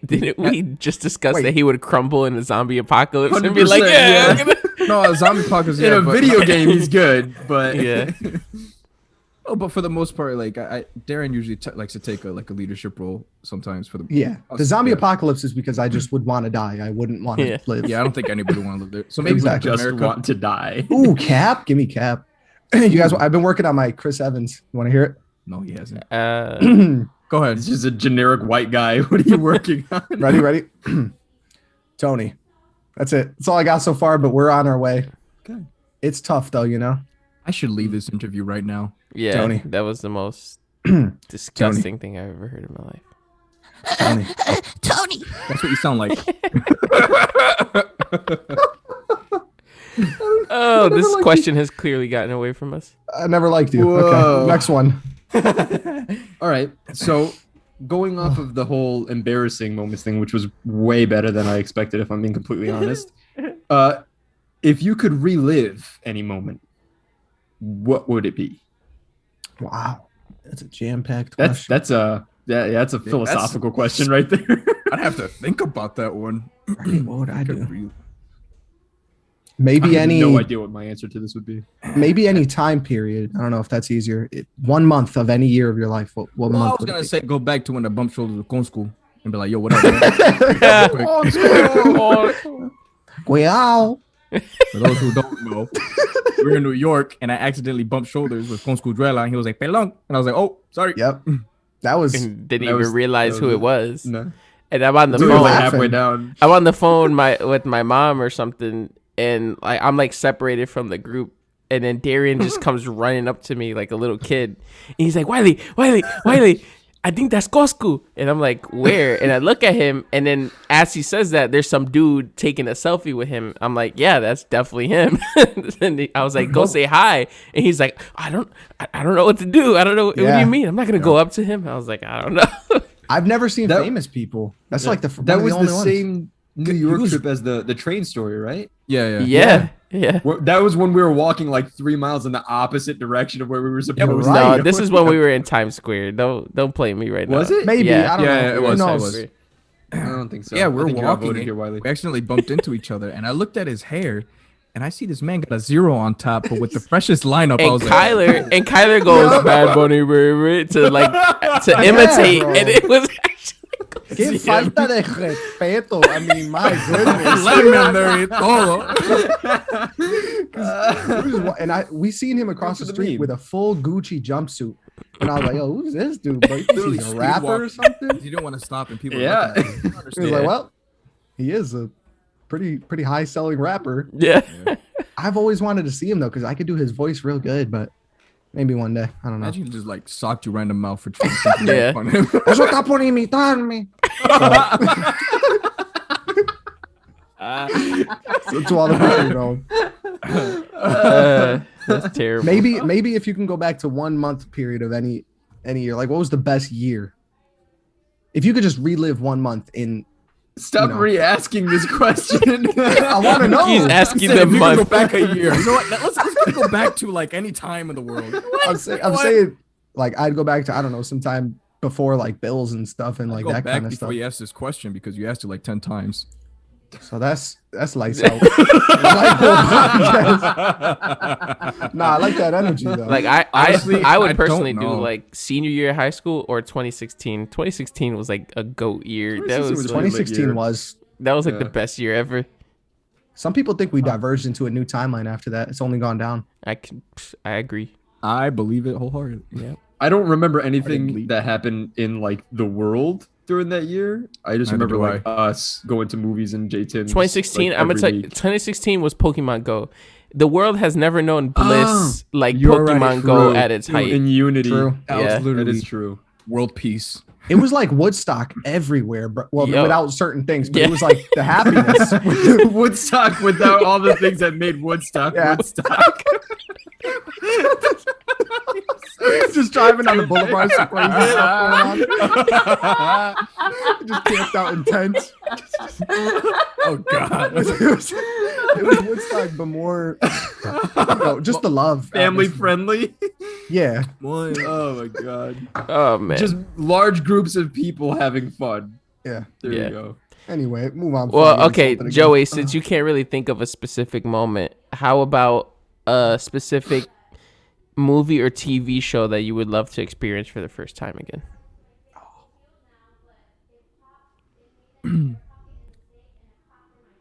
S2: just discuss
S1: Wait.
S2: that he would crumble in a zombie apocalypse and be like,
S3: 100%,
S2: yeah,
S3: yeah.
S2: I'm gonna...
S4: No, zombie apocalypse.
S3: In a video game, he's good, but
S2: Yeah.
S4: Oh, but for the most part, like Darren usually likes to take a leadership role sometimes for the.
S1: yeah, the zombie
S4: yeah.
S1: apocalypse is because I just would want to die. I wouldn't want to
S2: Yeah.
S1: live.
S4: Yeah, I don't think anybody want to live there. So maybe
S1: Exactly.
S3: just
S4: America.
S3: want to die.
S1: Ooh, Cap, give me Cap. You guys, I've been working on my Chris Evans. You want to hear
S4: No, he hasn't.
S1: it?
S4: Go ahead.
S3: It's just a generic white guy. What are you working on?
S1: Ready? Tony. That's it. That's all I got so far, but we're on our way.
S3: Good.
S1: It's tough though, you know.
S4: I should leave this interview right now.
S2: Yeah,
S1: Tony.
S2: that was the most disgusting thing I've ever heard in my life.
S1: Tony.
S5: Tony.
S4: That's what you sound like.
S2: Oh, this
S1: like
S2: question has clearly gotten away from us.
S1: I never liked you.
S3: Whoa.
S1: Okay, next one.
S3: All right. So going off of the whole embarrassing moments thing, which was way better than I expected, if I'm being completely honest. If you could relive any moment, what would it be?
S1: Wow, that's a jam-packed question.
S3: That's a philosophical question right there.
S4: I'd have to think about that one.
S1: Right, what would I do?
S4: Really-
S1: Maybe
S3: I have
S1: any
S3: no idea what my answer to this would be.
S1: maybe any time period. I don't know if that's easier. 1 month of any year of your life. What
S4: Well, I
S1: month
S4: was
S1: would
S4: gonna
S1: it be?
S4: say go back to when I bumped shoulders with Con School and be like, yo, what up? man?
S1: Wow.
S4: For those who don't know, we're in New York and I accidentally bumped shoulders with Con School Drella and he was like, Pelon. And I was like, oh, sorry.
S1: Yep. That was
S2: And didn't
S3: That
S2: even
S3: was-
S2: realize
S3: that
S2: who
S3: was
S2: it was.
S3: No.
S2: And I'm on the
S3: We were
S2: phone.
S3: like
S1: laughing.
S3: halfway down.
S2: I'm on the phone with my mom or something, and like I'm like separated from the group, and then Darian just comes running up to me like a little kid, and he's like, Wiley, I think that's Costco. And I'm like, where? And I look at him, and then as he says that, there's some dude taking a selfie with him. I'm like, yeah, that's definitely him. And I was like, go say hi. And he's like, I don't know what to do. I don't know. What do
S1: Yeah.
S2: you mean? I'm not gonna go up to him. I was like, I don't know.
S1: I've never seen
S3: That-
S1: famous people. That's like the
S3: That
S1: one of
S3: was
S1: the, only
S3: the
S1: ones.
S3: same New
S4: He
S3: York
S4: was-
S3: trip as the train story, right?
S4: Yeah.
S2: Yeah.
S3: That was when we were walking like 3 miles in the opposite direction of where we were supposed to
S1: right.
S2: No, this is when we were in Times Square. Don't play me right now.
S3: Was it?
S1: Maybe
S2: Yeah.
S1: I don't
S4: Yeah,
S1: know.
S4: it
S1: Who
S4: was, it
S1: knows?
S4: was.
S3: I don't think so.
S4: Yeah,
S3: I
S4: we're
S3: think you're
S4: walking.
S3: outvoted here, Wiley.
S4: We accidentally bumped into each other and I looked at his hair and I see this man got a 0 on top, but with the freshest lineup. I
S2: And
S4: was
S2: Kyler goes Bad Bunny baby to imitate,
S1: bro.
S2: and it was actually.
S1: Qué falta de respeto. I mean, my goodness.
S4: let him in there y todo.
S1: We seen him across the
S3: for the
S1: street
S3: meme.
S1: with a full Gucci jumpsuit. And I was like, yo, who's this dude? Bro?
S4: Literally
S1: He's a
S4: street
S1: rapper or
S4: walking.
S1: something?
S4: He didn't want to stop and people.
S3: Yeah.
S4: Were looking at him. I
S1: He was
S4: understand.
S1: like, well, he is a pretty high selling rapper.
S2: Yeah.
S1: I've always wanted to see him though, because I could do his voice real good, but maybe one day. I don't know.
S4: Imagine he just like socked you right in the mouth for trying to
S2: Yeah.
S4: on him.
S1: Eso está por imitarme. So to all the people, you know.
S2: That's terrible.
S1: Maybe if you can go back to 1 month period of any year, like what was the best year? If you could just relive 1 month in,
S3: Stop
S1: You know.
S3: re-asking this question.
S1: I want to know.
S2: He's asking
S4: Said
S2: the
S4: if you could go
S2: month.
S4: back a year. You know what? Let's go back to like any time in the world.
S1: I'm saying like I'd go back to, I don't know, sometime before like bills and stuff and like
S4: Go
S1: that
S4: back
S1: kind of
S4: before
S1: stuff.
S4: you asked this question because you asked it like 10 times.
S1: So that's lights out. Lightpole Podcast. Nah, I like that energy though.
S2: Like I
S4: Honestly,
S2: I would
S4: I don't
S2: personally do
S4: know.
S2: like senior year of high school or 2016. 2016 was like a goat year. That
S3: 2016
S2: was
S3: was
S2: like,
S1: 2016
S3: year.
S1: was.
S2: that was like the
S3: Yeah.
S2: best year ever.
S1: Some people think we diverged into a new timeline after that. It's only gone down.
S2: I agree.
S4: I believe it wholeheartedly.
S2: Yeah.
S3: I don't remember anything
S4: Hardly.
S3: that happened in like the world during that year. I just
S4: Neither
S3: remember
S4: do
S3: like us going to movies and J-Tim's.
S2: 2016.
S3: like,
S2: I'm gonna
S3: every
S2: tell you.
S3: week.
S2: 2016 was Pokemon Go. The world has never known bliss like
S3: You're right,
S2: Pokemon Go
S3: true.
S2: at its height.
S3: In Unity.
S1: True.
S4: That
S2: Yeah.
S4: was
S3: That
S4: literally
S3: is true.
S4: world peace.
S1: It was like Woodstock everywhere, bro. Well,
S2: Yo.
S1: without certain things, but
S2: Yeah.
S1: it was like the happiness.
S3: Woodstock without all the things that made Woodstock
S1: Yeah.
S3: Woodstock.
S1: Just driving on the boulevard, some crazy stuff going on. Just camped out in tents.
S4: Oh God.
S1: It was Woodstock, but more, just the love.
S3: Family
S1: atmosphere.
S3: friendly.
S1: Yeah.
S3: Oh my god.
S2: Oh man.
S3: Just large groups of people having fun.
S1: Yeah.
S3: There
S2: Yeah.
S3: you go.
S1: Anyway, move on.
S2: Well, okay, Joey, since you can't really think of a specific moment, how about a specific movie or TV show that you would love to experience for the first time again?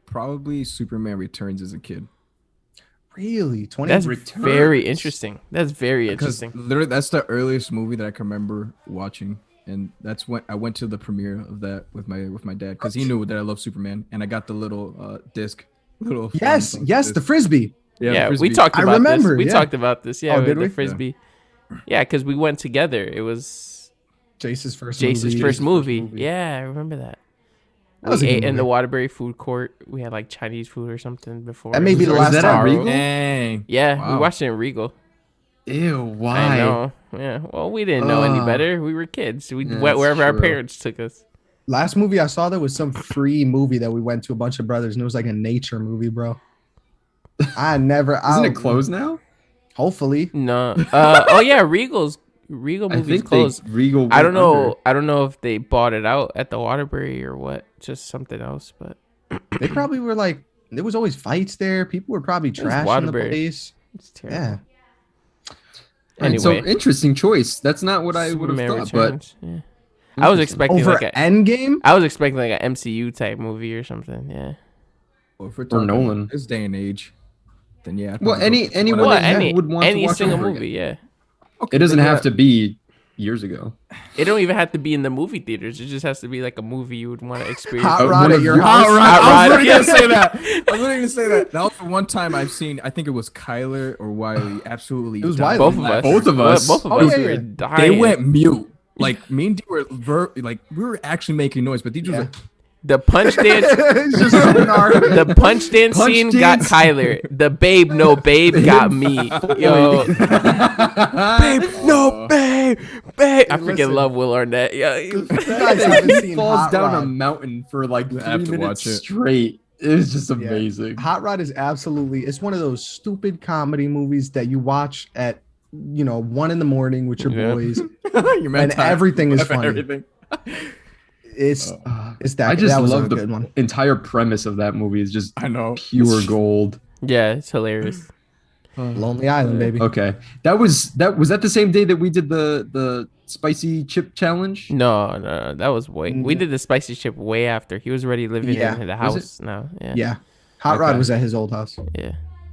S4: Probably Superman Returns as a kid.
S1: Really? 20
S2: That's
S3: Returns.
S2: very interesting. That's very
S4: Because
S2: interesting.
S4: literally, that's the earliest movie that I can remember watching, and that's when I went to the premiere of that with my dad because he knew that I love Superman, and I got the little disc.
S1: Yes, the
S4: disc.
S1: frisbee.
S2: Yeah, we
S4: Frisbee.
S2: talked
S1: I
S2: about
S1: remember,
S2: this. We
S1: yeah.
S2: talked about this. Yeah,
S1: Oh,
S2: with
S1: did
S2: the
S1: we?
S2: frisbee. Yeah, because we went together. It was
S1: Jason's first
S2: Jason's
S1: movie.
S2: first movie. Yeah, I remember that.
S1: That was a
S2: We
S1: good
S2: ate in the
S1: movie.
S2: Waterbury food court. We had like Chinese food or something before.
S1: That may be the
S3: Was
S1: last
S3: that at
S1: time.
S3: Regal?
S4: Dang.
S2: Yeah, we
S4: Wow.
S2: watched it in Regal.
S3: Ew, why?
S2: I know. Yeah. Well, we didn't know any
S3: Ugh.
S2: better. We were kids. We
S3: Yeah,
S2: went
S3: that's
S2: wherever our
S3: true.
S2: parents took us.
S1: Last movie I saw there was some free movie that we went to a bunch of brothers, and it was like a nature movie, bro.
S3: Isn't it closed now?
S1: Hopefully.
S2: No. Oh yeah, Regal
S3: I
S2: movies
S3: think
S2: closed.
S3: Regal.
S2: I don't
S3: went under.
S2: know. I don't know if they bought it out at the Waterbury or what. Just something else, but
S1: They probably were like, there was always fights there. People were probably
S2: was
S1: trashing the
S2: Waterbury.
S1: place.
S2: it's terrible.
S1: Yeah.
S3: Right,
S2: Anyway,
S3: so interesting choice. That's not what I would have
S2: Superman
S3: thought, but
S2: Returns, yeah. I was expecting
S1: Over
S2: like a
S1: Endgame?
S2: I was expecting like an MCU type movie or something. Yeah.
S4: Well, if we're
S3: Or
S4: talking
S3: Nolan.
S4: this day and age, then yeah. I'd
S3: Well,
S4: probably go
S3: anyone
S4: for
S2: Well,
S3: that
S2: any
S3: would want to
S2: any
S3: watch
S2: single
S3: over
S2: movie,
S3: again.
S2: yeah.
S3: It doesn't
S4: then
S3: have
S4: yeah.
S3: to be years ago.
S2: It don't even have to be in the movie theaters. It just has to be like a movie you would want to experience.
S1: Hot
S3: Uh,
S1: Rod
S3: one
S1: at
S3: of
S1: your
S3: you-
S1: house?
S4: Hot Rod.
S2: Hot
S4: I was
S2: Rod.
S4: literally gonna say that. I was literally gonna say that. That was the one time I've seen. I think it was Kyler or Wiley. Absolutely.
S1: It was
S4: died.
S1: Wiley.
S2: Both of us.
S3: Both of us.
S2: Both of
S1: Oh,
S2: us
S1: yeah,
S2: were
S1: yeah.
S2: dying.
S4: They went mute. Like me and D were like we were actually making noise, but these was like,
S2: The punch dance.
S1: It's just so gnarly.
S2: The punch dance
S3: Punch
S2: scene
S3: dance.
S2: got Kyler. The babe, no babe got me. Yo, babe, no babe, babe. I freaking
S1: listen.
S2: love Will Arnett. Yeah,
S1: You guys haven't
S3: He
S1: seen
S3: falls
S1: Hot
S3: down a
S1: Rod.
S3: mountain for like 3
S4: have to
S3: minutes
S4: watch it.
S3: straight. It's just
S1: Yeah.
S3: amazing.
S1: Hot Rod is absolutely, it's one of those stupid comedy movies that you watch at, 1 a.m. with your
S2: Yeah.
S1: boys.
S4: you meant
S1: And
S4: time.
S1: everything is
S4: Laugh at
S1: funny.
S4: everything.
S1: It's that.
S3: I just
S1: that was
S3: love
S1: a
S3: the
S1: good one.
S3: entire premise of that movie. Is just
S4: I know.
S3: pure gold.
S2: yeah, it's hilarious.
S1: Lonely Island, baby.
S3: Okay, that was the same day that we did the spicy chip challenge.
S2: No, that was way. We did the spicy chip way after he was already living
S1: Yeah.
S2: in the
S3: Was
S2: house. Now, yeah,
S1: Yeah. Hot Rod
S3: Okay.
S1: was at his old house.
S2: yeah.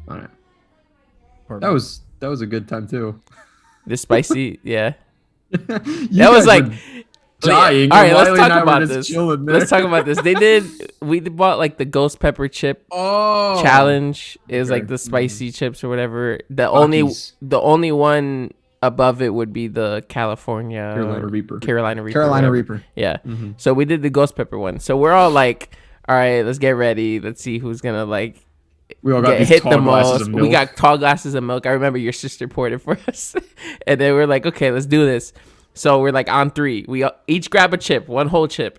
S3: All right. That was a good time too.
S2: The spicy, yeah.
S3: You
S2: That
S3: guys
S2: was like
S3: were dying.
S2: All right,
S3: and
S2: let's
S3: Wiley
S2: talk
S3: and I were
S2: about
S3: just
S2: this.
S3: chilling there.
S2: Let's talk about this. We bought like the ghost pepper chip
S4: Oh.
S2: challenge. It was like
S3: okay.
S2: the spicy chips or whatever. The
S3: Buc-ee's.
S2: only one above it would be the California
S3: Carolina Reaper.
S2: Carolina Reaper.
S1: Carolina
S2: whatever.
S1: Reaper.
S2: Yeah.
S3: Mm-hmm.
S2: So we did the ghost pepper one. So we're all like, all right, let's get ready. Let's see who's gonna like
S3: We all got
S2: get
S3: these
S2: hit
S3: tall
S2: the
S3: glasses
S2: most.
S3: of
S2: We
S3: milk.
S2: got tall glasses of milk. I remember your sister poured it for us, and then we're like, okay, let's do this. So we're like on 3. We each grab a chip, one whole chip,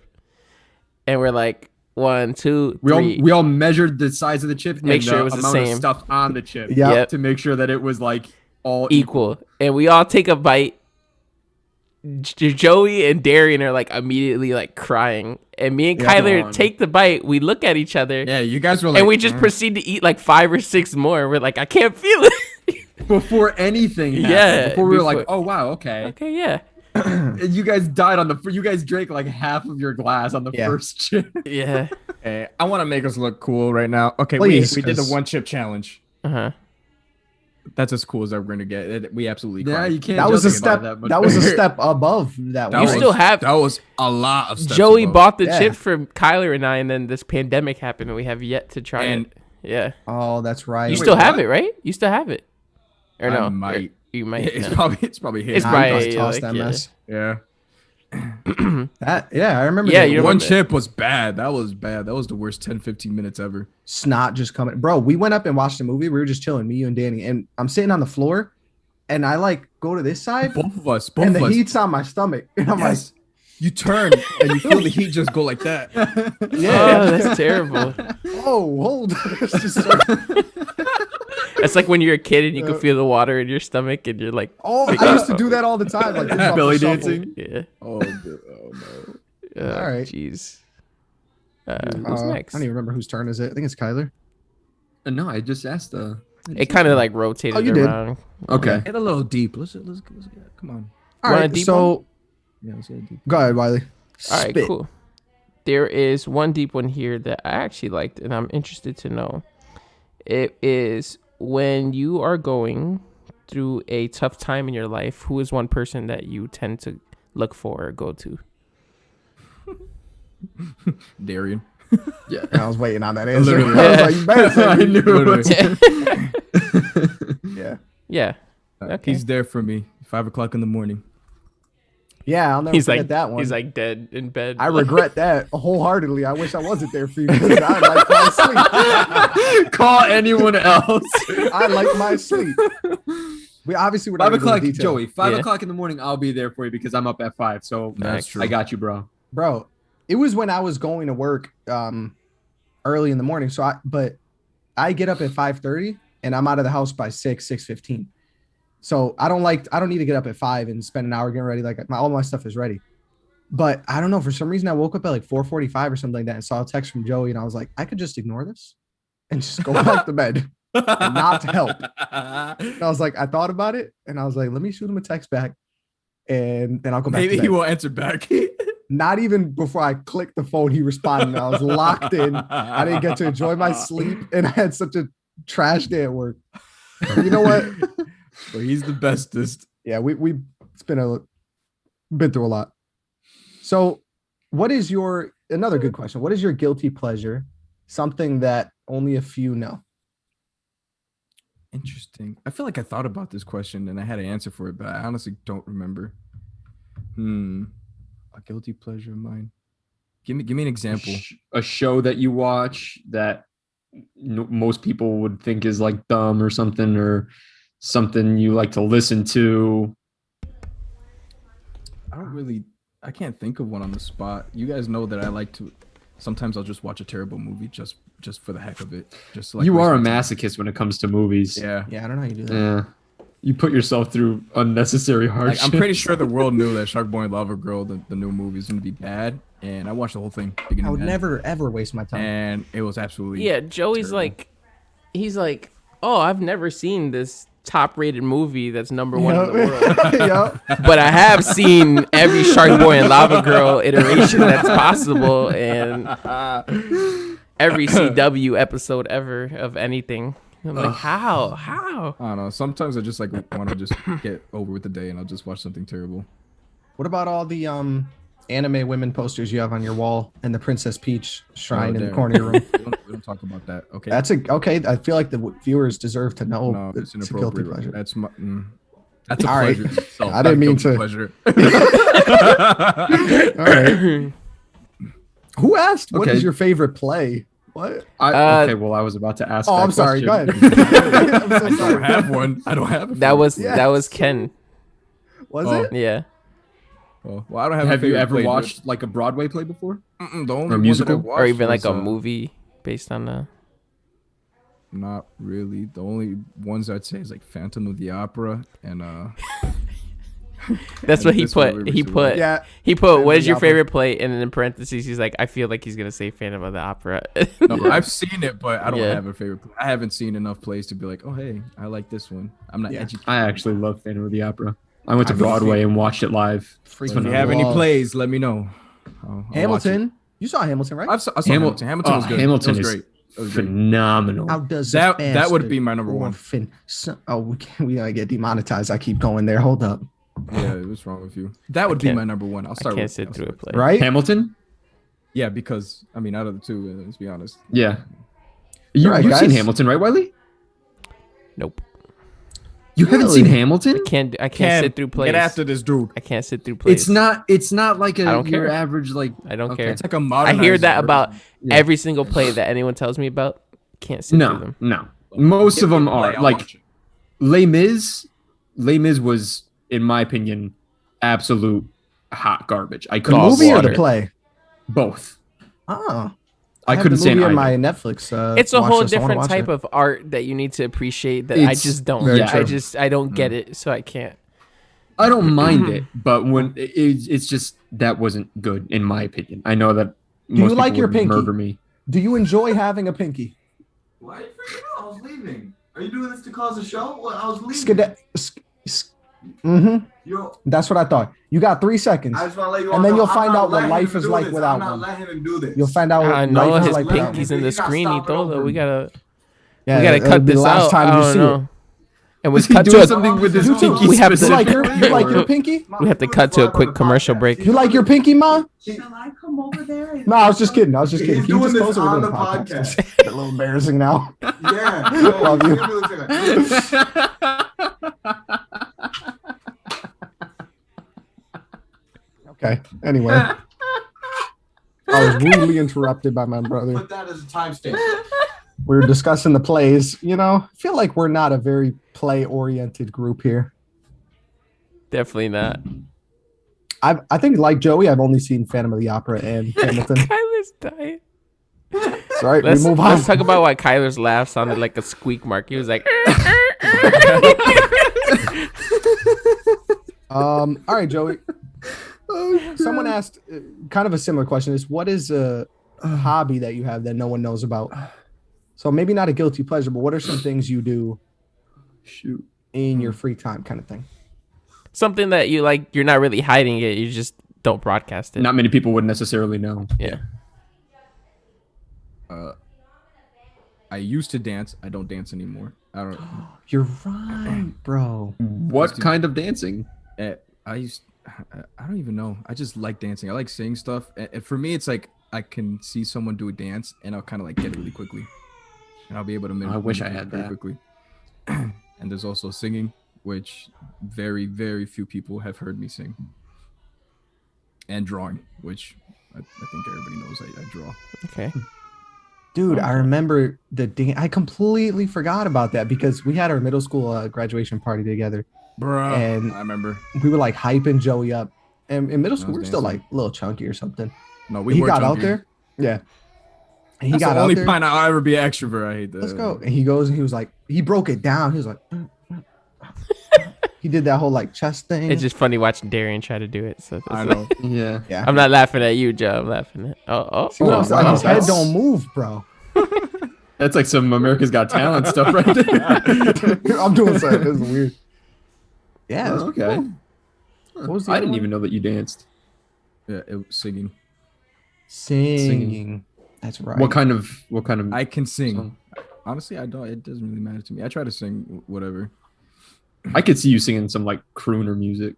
S2: and we're like 1, 2, 3.
S3: we all measured the size of the chip
S2: Make
S3: and
S2: sure
S3: the
S2: it was the
S3: amount
S2: same.
S3: of stuff on the chip.
S1: Yeah.
S2: Yep.
S3: To make sure that it was like all
S2: equal, and we all take a bite. Joey and Darian are like immediately like crying, and me and
S3: Yeah,
S2: Kyler
S3: come on.
S2: take the bite. We look at each other,
S4: Yeah, you guys were like,
S2: and we just proceed to eat like 5 or 6 more. We're like, I can't feel it.
S3: before anything happened.
S2: Yeah,
S3: Before we were like,
S2: before-
S3: oh wow, okay.
S2: Okay, yeah,
S3: And you guys died on you guys drank like half of your glass on the
S1: Yeah.
S3: first chip.
S2: yeah.
S4: Hey, I want to make us look cool right now. Okay,
S1: Please,
S4: we did the
S1: 'cause-
S4: 1 chip challenge.
S2: Uh-huh.
S4: That's as cool as we're gonna get. We absolutely
S3: Yeah,
S4: cried.
S3: you can't.
S1: That was a
S3: justify
S1: step.
S3: much
S1: That was a
S3: better.
S1: step above that
S4: That
S1: one.
S2: You
S4: was,
S2: still have-
S4: that was a lot of steps
S2: Joey
S4: above.
S2: bought the
S1: Yeah.
S2: chip for Kyler and I, and then this pandemic happened, and we have yet to try
S4: And-
S2: it. Yeah,
S1: Oh, that's right.
S2: you
S4: Wait,
S2: still have
S4: what?
S2: it, right? You still have it, or
S4: I
S2: no?
S4: might.
S2: Or you might.
S4: It's
S2: no.
S4: probably here.
S2: It's
S1: I
S2: probably
S1: must toss
S2: like,
S1: that
S2: yeah.
S1: mess.
S4: Yeah.
S1: Yeah, I remember.
S2: Yeah,
S1: that
S2: you
S4: One
S2: remember-
S4: chip was bad. That was bad. That was the worst 10-15 minutes ever.
S1: snot just coming. Bro, we went up and watched the movie. We were just chilling, me, you, and Danny. And I'm sitting on the floor, and I like go to this side,
S4: Both of us.
S1: and the heat's on my stomach. And I'm
S4: Yes. You turn and you feel the heat just go like that.
S1: like, yeah.
S2: Oh, that's terrible.
S1: Oh, hold. It's just
S2: It's like when you're a kid and you can feel the water in your stomach, and you're like,
S1: oh, I used to do that all the time. Like
S3: Belly dancing.
S2: yeah.
S4: Oh, dude. Oh no.
S2: All
S1: All right.
S2: Jeez. Who's
S1: I
S2: next?
S1: don't even remember whose turn is it. I think it's Kyler.
S3: No, I just asked.
S2: It kind of like rotated
S1: you did.
S2: around.
S3: Okay.
S4: Get a little deep. Let's come on.
S1: All
S2: Want a
S1: right,
S2: deep
S1: so
S4: Yeah, let's get deep.
S1: go ahead, Wiley.
S2: All right,
S1: Spit.
S2: cool. There is one deep one here that I actually liked, and I'm interested to know. It is when you are going through a tough time in your life, who is one person that you tend to look for or go to?
S4: Darian.
S3: Yeah.
S1: I was waiting on that answer.
S4: Literally.
S1: I was like, you better say
S3: I
S1: me.
S3: knew it.
S1: Yeah.
S2: Yeah. Okay.
S4: He's there for me. 5 o'clock in the morning.
S1: Yeah, I'll never
S2: He's
S1: forget
S2: like
S1: that one.
S2: He's like dead in bed.
S1: I regret that wholeheartedly. I wish I wasn't there for you because I like my sleep.
S3: Call anyone else.
S1: I like my sleep. We obviously were
S3: 5
S1: not
S3: o'clock,
S1: gonna go into detail.
S3: Joey. 5
S2: Yeah.
S3: o'clock in the morning. I'll be there for you because I'm up at 5. So
S4: That's true.
S3: I got you, bro.
S1: Bro. It was when I was going to work early in the morning. But I get up at 5:30 and I'm out of the house by 6:15. So I don't need to get up at 5 and spend an hour getting ready. Like all my stuff is ready. But I don't know, for some reason I woke up at like 4:45 or something like that and saw a text from Joey and I was like, I could just ignore this and just go back to bed and not to help. And I was like, I thought about it and I was like, let me shoot him a text back and then I'll go back
S4: Maybe
S1: to
S4: he
S1: bed.
S4: will answer back.
S1: Not even before I clicked the phone, he responded. I was locked in. I didn't get to enjoy my sleep, and I had such a trash day at work. You know what?
S4: But he's the bestest.
S1: Yeah, it's been through a lot. So, what is another good question? What is your guilty pleasure? Something that only a few know.
S4: Interesting. I feel like I thought about this question and I had an answer for it, but I honestly don't remember. A guilty pleasure of mine. Give me an example.
S3: A show that you watch that most people would think is like dumb or something you like to listen to.
S4: I can't think of one on the spot. You guys know that I like to. Sometimes I'll just watch a terrible movie just for the heck of it. Just to, like,
S3: You
S4: waste
S3: are a
S4: my time.
S3: masochist when it comes to movies.
S4: Yeah.
S1: Yeah, I don't know how you do that.
S3: Yeah. You put yourself through unnecessary
S4: Like,
S3: hardship.
S4: I'm pretty sure the world knew that Shark Boy and Lava Girl, the new movie, is going to be bad, and I watched the whole thing. beginning
S1: I would
S4: to end,
S1: never ever waste my time.
S4: and it was absolutely
S2: Yeah, Joey's
S4: terrible.
S2: he's like, oh, I've never seen this top-rated movie that's number one in the world.
S1: Yup.
S2: But I have seen every Shark Boy and Lava Girl iteration that's possible, and every CW episode ever of anything. I'm like, how?
S4: I don't know. Sometimes I just like want to just get over with the day, and I'll just watch something terrible.
S1: What about all the anime women posters you have on your wall and the Princess Peach shrine in the
S4: damn.
S1: corner of your room?
S4: We don't talk about that. Okay.
S1: Okay. I feel like the viewers deserve to know.
S4: no, it's
S1: It's a guilty
S4: inappropriate.
S1: pleasure.
S4: That's a
S1: All right.
S4: pleasure. in itself,
S1: I didn't
S4: not a
S1: mean
S4: guilty
S1: to-
S4: Pleasure.
S1: All right. Who asked? What is
S3: Okay.
S1: your favorite play? What?
S3: Okay, well, I was about to ask.
S1: Oh,
S3: that
S1: I'm sorry. Go ahead.
S3: question.
S1: I'm so
S4: I don't
S1: sorry.
S4: have one. I don't have. A
S2: That was
S1: Yes.
S2: that was Ken.
S1: Was
S4: Oh.
S1: it?
S2: Yeah.
S4: Well, I don't have.
S3: Have
S4: a
S3: you
S4: favorite
S3: ever
S4: play,
S3: watched like a Broadway play before?
S4: but- The only
S3: or
S4: one
S3: musical?
S4: that I watched
S2: Or even like
S4: was,
S2: a movie based on the.
S4: Not really. The only ones I'd say is like Phantom of the Opera and
S2: That's
S4: And
S2: what he
S4: this one
S2: put.
S4: we
S2: He
S4: recently
S2: put.
S4: watched.
S1: Yeah.
S2: He put.
S1: Phantom
S2: What
S1: of
S2: is
S1: the
S2: your
S1: Opera.
S2: favorite play? And then in parentheses, he's like, I feel like he's gonna say Phantom of the Opera.
S4: no, I've seen it, but I don't
S2: Yeah.
S4: have a favorite. I haven't seen enough plays to be like, oh hey, I like this one. I'm not
S1: Yeah.
S4: educated.
S3: I actually love Phantom of the Opera. I went to
S1: I really
S3: Broadway and watched it live.
S1: Freaking
S4: If you have any
S1: love
S4: plays, let me know. I'll watch it.
S1: Hamilton. You saw Hamilton, right?
S4: I saw Hamilton. Hamilton was good.
S3: Hamilton
S4: it was
S3: is
S4: great. It was great.
S3: phenomenal.
S1: How does
S4: That
S1: a
S4: that would
S1: bastard
S4: be my number one.
S1: orphan we gotta get demonetized. I keep going there. Hold up.
S4: Yeah, what's wrong with you? That would be
S2: can't-
S4: my number one. I'll
S2: I
S4: start.
S2: can't
S4: with,
S2: sit
S4: I'll
S2: through a
S4: start with-
S2: play.
S1: Right?
S3: Hamilton?
S4: Yeah, because I mean, out of the two, let's be honest.
S3: Yeah.
S1: Right,
S3: You've seen
S1: guys.
S3: Hamilton, right, Wiley?
S2: Nope.
S3: You haven't
S1: Really?
S3: seen Hamilton?
S2: I can't sit through plays.
S4: Get after this dude.
S2: I can't sit through plays.
S3: It's not like
S2: I don't
S3: your
S2: care.
S3: average like
S2: I don't
S3: okay.
S2: care.
S4: It's like a
S2: I
S4: modern.
S2: hear that about
S3: Yeah.
S2: every single play that anyone tells me about. Can't sit through
S3: No,
S2: them.
S3: no. Most of them are like Les Mis. Les Mis was, in my opinion, absolute hot garbage. I
S1: The
S3: couldn't
S1: movie or
S3: watch
S1: the
S3: it.
S1: play?
S3: Both.
S1: Oh.
S3: I
S1: have
S3: couldn't
S1: the
S3: stand
S1: movie on
S3: either.
S1: my Netflix.
S2: It's a
S1: watch
S2: whole
S1: list. I wanna
S2: different
S1: watch
S2: type
S1: it.
S2: of art that you need to appreciate that I
S3: It's
S2: just don't.
S3: very
S2: I
S3: true.
S2: I don't get it, so I can't.
S3: I don't mind it, but when it's just that wasn't good in my opinion. I know that
S1: Do you like your pinky?
S3: Murder me.
S1: Do you enjoy having a pinky?
S5: Why are you freaking out? I was leaving. Are you doing this to cause a show? Well, I was leaving. Yo,
S1: That's what I thought. You got 3 seconds.
S5: I just want to let you all
S1: And then
S5: know,
S1: you'll
S5: I'm
S1: find
S5: not
S1: out what
S5: letting
S1: life
S5: him
S1: is
S5: do
S1: like
S5: this.
S1: without
S5: I'm not
S1: one.
S5: letting him do this.
S1: You'll find out
S2: I
S1: what
S2: know
S1: life is
S2: his
S1: like without
S2: pinky's
S1: one.
S2: in the
S5: You gotta
S2: screen. He
S5: stop it
S2: told
S5: over.
S2: her we gotta
S1: Yeah,
S2: cut
S1: it'll be
S2: this
S1: the last
S2: out.
S1: time
S2: I
S1: you
S2: don't
S1: see
S2: know.
S1: it.
S2: And we
S3: Was he
S2: cut
S3: doing
S2: to
S3: something with his
S5: You two-
S3: pinky
S2: we have to-
S1: You like
S3: specifically,
S1: your
S3: or-
S1: pinky?
S2: We have to cut to a quick commercial break.
S1: You like your pinky, Ma?
S6: Shall I come over there?
S1: No, I was just kidding.
S5: He's
S1: Can you
S5: doing
S1: just
S5: this
S1: close it? We're
S5: on
S1: doing
S5: the
S1: a podcast.
S5: podcast.
S1: It's a little embarrassing now.
S5: Yeah.
S1: Love you. Okay. Anyway, I was rudely interrupted by my brother.
S5: Put that as a timestamp.
S1: We were discussing the plays. You know, I feel like we're not a very play-oriented group here.
S2: Definitely not.
S1: I think, like Joey, I've only seen Phantom of the Opera and Hamilton.
S2: Kyler's dying.
S1: It's all right.
S2: Let's,
S1: We move on.
S2: let's talk about why Kyler's laugh sounded like a squeak mark. He was like,
S1: All right, Joey. Someone asked kind of a similar question: is what is a hobby that you have that no one knows about? So maybe not a guilty pleasure, but what are some things you do in your free time, kind of thing?
S2: something that you like. You're not really hiding it. You just don't broadcast it.
S3: Not many people would necessarily know.
S2: Yeah.
S4: I used to dance. I don't dance anymore. I don't.
S1: You're right, bro.
S3: What kind of dancing?
S4: I don't even know. I just like dancing. I like saying stuff. And for me, it's like I can see someone do a dance, and I'll kind of like get it really quickly, and I'll be able to.
S3: I wish I had
S4: very
S3: that.
S4: quickly. And there's also singing, which very, very few people have heard me sing. And drawing, which I think everybody knows I draw.
S2: Okay.
S1: Dude, I remember the dance. I completely forgot about that because we had our middle school graduation party together.
S4: Bruh.
S1: And
S4: I remember.
S1: We were like hyping Joey up. And in middle school, we were still
S4: dancing.
S1: like a little chunky or something.
S4: No,
S1: He
S4: were
S1: got out
S4: chunky.
S1: there. Yeah. And he
S4: That's
S1: got
S4: the
S1: out
S4: only
S1: there.
S4: time I'll ever be an extrovert. I hate that.
S1: Let's go. And he goes and he was like, he broke it down. He was like, he did that whole like chest thing.
S2: It's just funny watching Darian try to do it. So
S4: I know.
S3: Yeah.
S1: yeah.
S2: I'm not laughing at you, Joe. I'm laughing at.
S1: See what I'm saying?
S3: wow.
S1: His head don't move, bro.
S3: That's like some America's Got Talent stuff right there.
S1: I'm doing something. It's weird. Yeah.
S3: Oh, okay.
S1: What was the
S3: I
S1: other
S3: didn't
S1: one?
S3: even know that you danced.
S4: Yeah, it was singing.
S1: Singing. That's right.
S3: What kind of
S4: I can sing.
S3: song?
S4: Honestly, I don't. It doesn't really matter to me. I try to sing whatever.
S3: I could see you singing some like crooner music.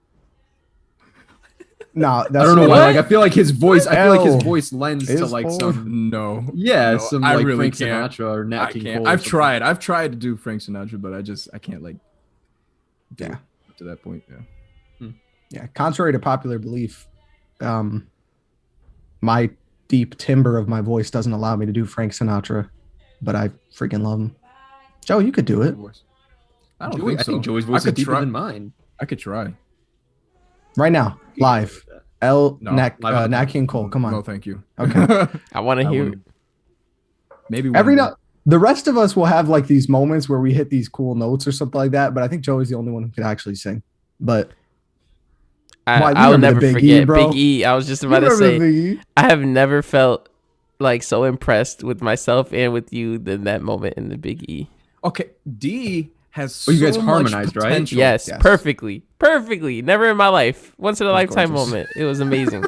S1: No, that's
S3: I don't know
S1: what-
S3: why. Like I feel like his voice. I feel like his
S1: Hell.
S3: voice lends to
S1: His
S3: like
S1: voice.
S3: some.
S4: No.
S3: Yeah,
S4: No,
S3: some
S4: I
S3: like
S4: really
S3: Frank
S4: can't.
S3: Sinatra or Nat
S4: I
S3: King
S4: can't.
S3: Cole. or
S4: I've
S3: something.
S4: tried. I've tried to do Frank Sinatra, but I can't like. do
S1: Yeah.
S4: it up to that point. Yeah.
S1: Yeah. Contrary to popular belief, my deep timbre of my voice doesn't allow me to do Frank Sinatra, but I freaking love him. Joe, you could do it
S4: I don't
S3: Joey,
S4: think
S3: I
S4: so.
S3: think Joey's voice is
S4: could
S3: deeper
S4: try.
S3: than mine.
S4: I could try.
S1: right now, live.
S4: No,
S1: Nat
S3: live on-
S1: King Cole. Come on.
S4: No, thank you.
S1: Okay.
S2: I want to
S4: I
S2: hear.
S4: wouldn't. Maybe
S1: Every
S4: one day.
S1: now, the rest of us will have like these moments where we hit these cool notes or something like that. But I think Joey's the only one who can actually sing. But Why, you
S2: I will
S1: remember
S2: never
S1: the Big E,
S2: forget
S1: bro?
S2: Big E. I was just about
S1: You
S2: to
S1: remember
S2: say,
S1: the-
S2: I have never felt like so impressed with myself and with you than that moment in the Big E.
S4: Okay, D has.
S3: Oh, you guys
S4: so much
S3: harmonized, right?
S4: potential.
S2: Yes,
S1: Yes.
S2: perfectly. Never in my life. Once in a lifetime
S1: gorgeous.
S2: moment. It was amazing.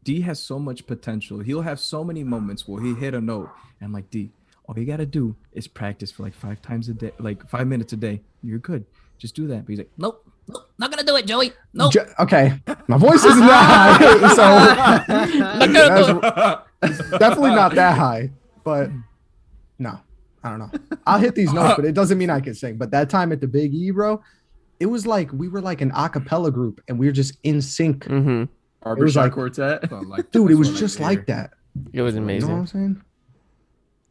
S4: D has so much potential. He'll have so many moments where he hit a note, and I'm like, D, all you gotta do is practice for like 5 times a day, like 5 minutes a day. You're good. Just do that. But he's like, nope, not gonna do it, Joey. Nope.
S1: Okay, my voice isn't that high, so
S2: Not gonna do it.
S1: it's definitely not that high. But no, I don't know. I'll hit these notes, but it doesn't mean I can sing. But that time at the Big E, bro, it was like we were like an a cappella group, and we were just in sync.
S2: Mm-hmm.
S3: Barbershop
S1: like-
S3: Quartet.
S1: Dude, it was just like that.
S2: It was
S1: You know what
S2: amazing.
S1: I'm saying?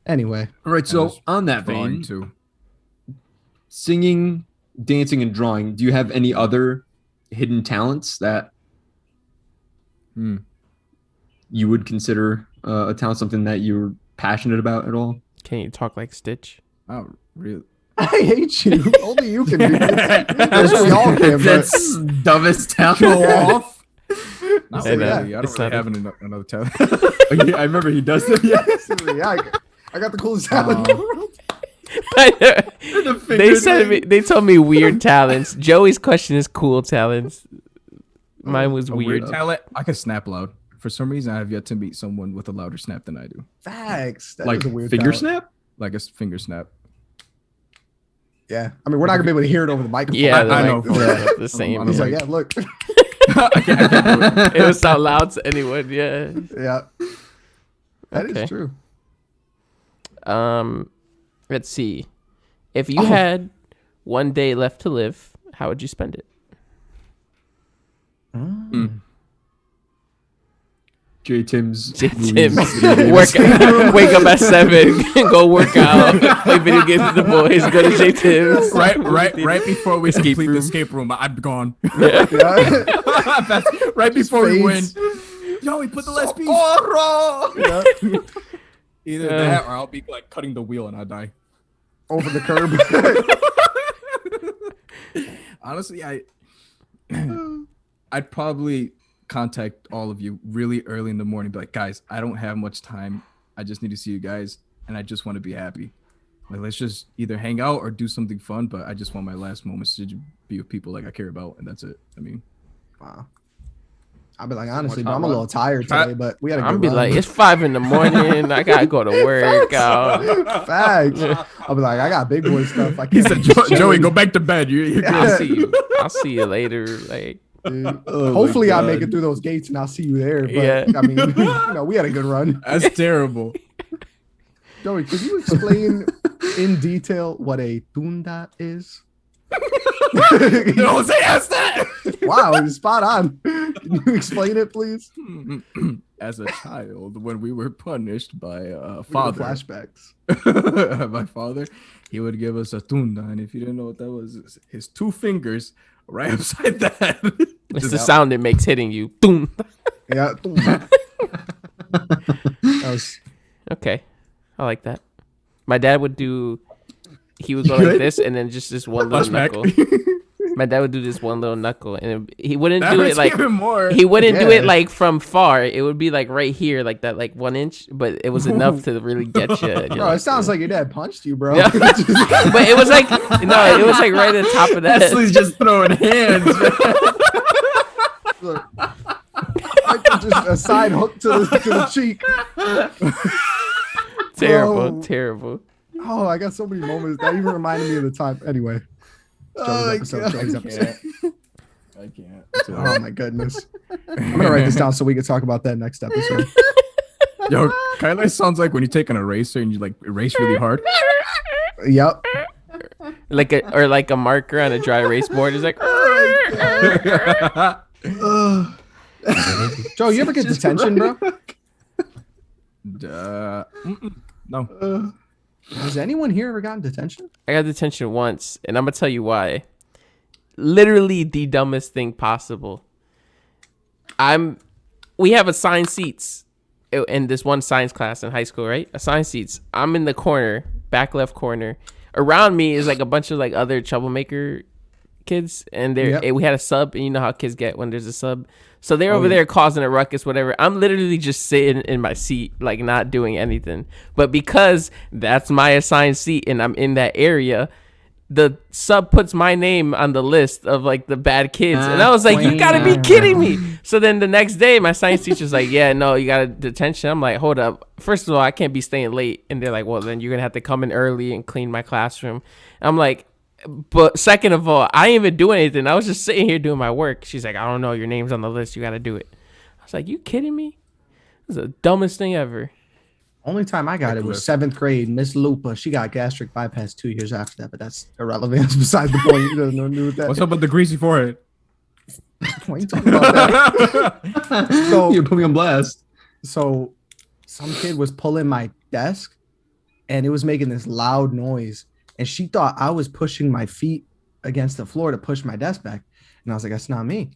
S1: Anyway,
S3: All right, so
S4: just
S3: on that
S4: Drawing
S3: vein,
S4: too.
S3: singing, dancing, and drawing. Do you have any other hidden talents that you would consider a talent, something that you're passionate about at all?
S2: Can you talk like Stitch?
S4: Oh, really?
S1: I hate you. Only you can do this. Yes, we all can. But
S3: That's dumbest talent.
S4: Show off. Not
S1: I know.
S4: really. I
S2: It's
S4: don't really
S2: not
S4: have another talent.
S3: Yeah, I remember he does that. Yeah.
S1: Yeah, I got the coolest talent in the world.
S2: They told me weird talents. Joey's question is cool talents. Mine was
S4: A
S2: weird.
S4: talent. I can snap loud. For some reason, I have yet to meet someone with a louder snap than I do.
S1: Facts. That
S3: Like
S1: is a weird
S3: finger
S1: talent.
S3: snap?
S4: Like a finger snap.
S1: Yeah, I mean, we're not gonna be able to hear it over the microphone.
S2: Yeah,
S4: I know.
S2: the same.
S4: I'm
S1: He's
S4: like-
S1: like, yeah, look.
S4: I can't do it.
S2: It would sound loud to anyone. Yeah.
S1: Yeah, that is
S2: Okay.
S1: true.
S2: Let's see. If you had one day left to live, how would you spend it?
S3: J. Tim's.
S2: Tim,
S3: movies.
S2: wake up at 7, go work out, play video games with the boys, go to J Tim's.
S4: Right before we
S2: Escape
S4: complete the
S2: room.
S4: escape room, I'd gone.
S1: Yeah.
S4: Right before we win.
S1: Fades.
S4: Yo, we put the last piece.
S1: Yeah.
S4: Either that or I'll be like cutting the wheel and I'll die.
S1: Over the curb.
S4: Honestly, I'd probably contact all of you really early in the morning. Be like, guys, I don't have much time. I just need to see you guys, and I just want to be happy. Like, let's just either hang out or do something fun. But I just want my last moments to be with people like I care about, and that's it. I mean,
S1: Wow. I'll be like, honestly, bro, I'm a little tired today, but we had a good
S2: I'm be
S1: run.
S2: like, it's 5 a.m. I gotta go to work out.
S1: Facts. I'll be like, I got big boy stuff. I
S4: he
S1: can't
S4: said,
S1: be
S4: Joey, go back to bed. You're
S2: I'll see you later. Like,
S1: Dude,
S3: Oh
S1: hopefully
S3: my
S1: I make
S3: God.
S1: it through those gates and I'll see you there. But
S2: Yeah.
S1: I mean, we had a good run.
S4: That's terrible.
S1: Joey, could you explain in detail what a tunda is?
S4: Don't say ask that.
S1: Wow, you're spot on. Can you explain it, please?
S4: As a child, when we were punished by
S1: We get
S4: father,
S1: flashbacks.
S4: my father, he would give us a tunda, and if you didn't know what that was, it's his 2 fingers right upside that.
S2: it's the sound it makes hitting you. Boom.
S1: Yeah. That was
S2: Okay, I like that. My dad would do. He would go
S3: You
S2: like
S3: good?
S2: this, and then just this one little
S4: Flashback.
S2: knuckle. My dad would do this one little knuckle, and he wouldn't
S4: That
S2: do
S4: hurts
S2: it like
S4: even more.
S2: he wouldn't do it
S1: Yeah.
S2: like from far. It would be like right here, like that, like 1 inch. But it was enough to really get you.
S1: bro, it sounds like your dad punched you, bro.
S2: Yeah. But it was like no, it was like right at the top of that.
S3: Leslie's just throwing hands.
S1: Look. Like just a side hook to the cheek.
S2: Terrible,
S1: Bro.
S2: terrible.
S1: Oh, I got so many moments that even reminded me of the time. Anyway. Joey's episode.
S4: I can't.
S1: Oh my goodness. I'm gonna write this down so we can talk about that next episode.
S4: Yo, kind of sounds like when you take an eraser and you like erase really hard.
S1: Yep.
S2: Like a marker on a dry erase board is like.
S1: Joe, you ever get detention, bro?
S4: No.
S1: Has anyone here ever gotten detention?
S2: I got detention once, and I'm gonna tell you why. Literally the dumbest thing possible. We have assigned seats in this one science class in high school, right? Assigned seats. I'm in the corner, back left corner. Around me is like a bunch of like other troublemaker kids, and we had a sub, and you know how kids get when there's a sub. So they're over there causing a ruckus, whatever. I'm literally just sitting in my seat, like not doing anything. But because that's my assigned seat and I'm in that area, the sub puts my name on the list of like the bad kids. And I was like, you gotta be kidding me. So then the next day, my science teacher's like, yeah, no, you got a detention. I'm like, hold up. First of all, I can't be staying late. And they're like, well, then you're gonna have to come in early and clean my classroom. I'm like, but second of all, I ain't even doing anything. I was just sitting here doing my work. She's like, I don't know. Your name's on the list. You got to do it. I was like, you kidding me? This is the dumbest thing ever.
S1: Only time I got it was 7th grade. Miss Lupa, she got gastric bypass 2 years after that, but that's irrelevant. That's beside the point. There's no new with that.
S4: What's up with the greasy forehead?
S1: Why are you talking about that? So-
S3: You put me on blast.
S1: So some kid was pulling my desk and it was making this loud noise. And she thought I was pushing my feet against the floor to push my desk back. And I was like, that's not me.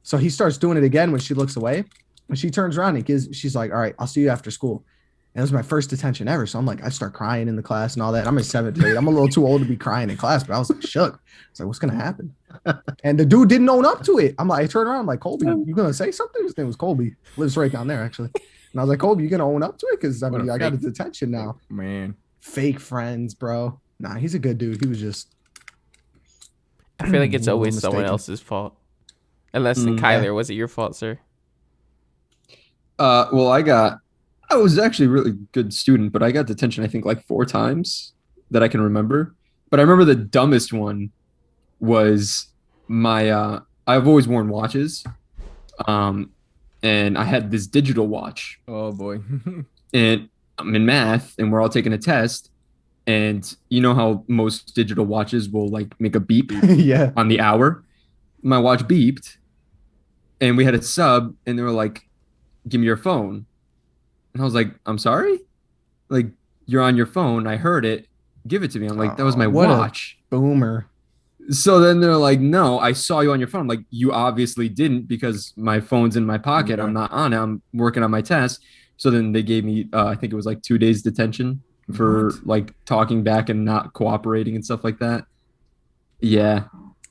S1: So he starts doing it again when she looks away. When she turns around, she's like, all right, I'll see you after school. And it was my first detention ever. So I'm like, I start crying in the class and all that. I'm in 7th grade. I'm a little too old to be crying in class, but I was like shook. I was like, what's going to happen? And the dude didn't own up to it. I'm like, I turned around. I'm like, Colby, you going to say something? His name was Colby. Lives right down there, actually. And I was like, Colby, you going to own up to it? Because I mean, I got a detention now.
S4: Man.
S1: Fake friends, bro. Nah, he's a good dude. He was just.
S2: I feel like it's always
S1: mistaken.
S2: someone else's fault. Unless Kyler, was it your fault, sir?
S3: Well, I was actually a really good student, but I got detention, I think, like 4 times that I can remember. But I remember the dumbest one was my, I've always worn watches. And I had this digital watch.
S4: Oh, boy.
S3: And I'm in math, and we're all taking a test. And you know how most digital watches will, like, make a beep
S1: Yeah.
S3: on the hour? My watch beeped, and we had a sub, and they were like, give me your phone. And I was like, I'm sorry? Like, you're on your phone. I heard it. Give it to me. I'm like, that was my
S1: what a
S3: watch.
S1: Boomer.
S3: So then they're like, no, I saw you on your phone. I'm like, you obviously didn't because my phone's in my pocket.
S4: Okay.
S3: I'm not on it. I'm working on my test. So then they gave me, I think it was like 2 days detention for like talking back and not cooperating and stuff like that. Yeah.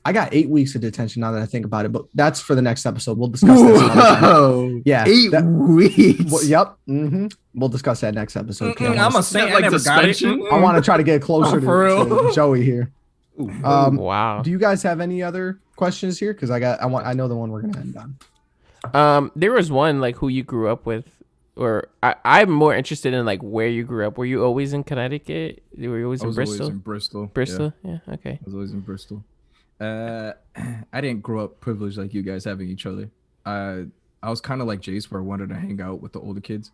S1: I got 8 weeks of detention now that I think about it, but that's for the next episode. We'll discuss that some other time.
S3: Whoa.
S1: Yeah.
S3: 8 weeks.
S1: Well, yep. We'll discuss that next episode. Okay,
S4: I'm a saint.
S3: like
S4: I never got it.
S3: suspension?
S1: I want to try to get closer
S4: for real.
S1: to Joey here.
S2: Wow.
S1: Do you guys have any other questions here? Because I know the one we're gonna end on.
S2: There was one like who you grew up with, or I'm more interested in like where you grew up. Were you always in Connecticut? Were you always in Bristol?
S4: Always in Bristol.
S2: Bristol? Yeah. Okay.
S4: I was always in Bristol. I didn't grow up privileged like you guys having each other. I was kind of like Jace, where I wanted to hang out with the older kids,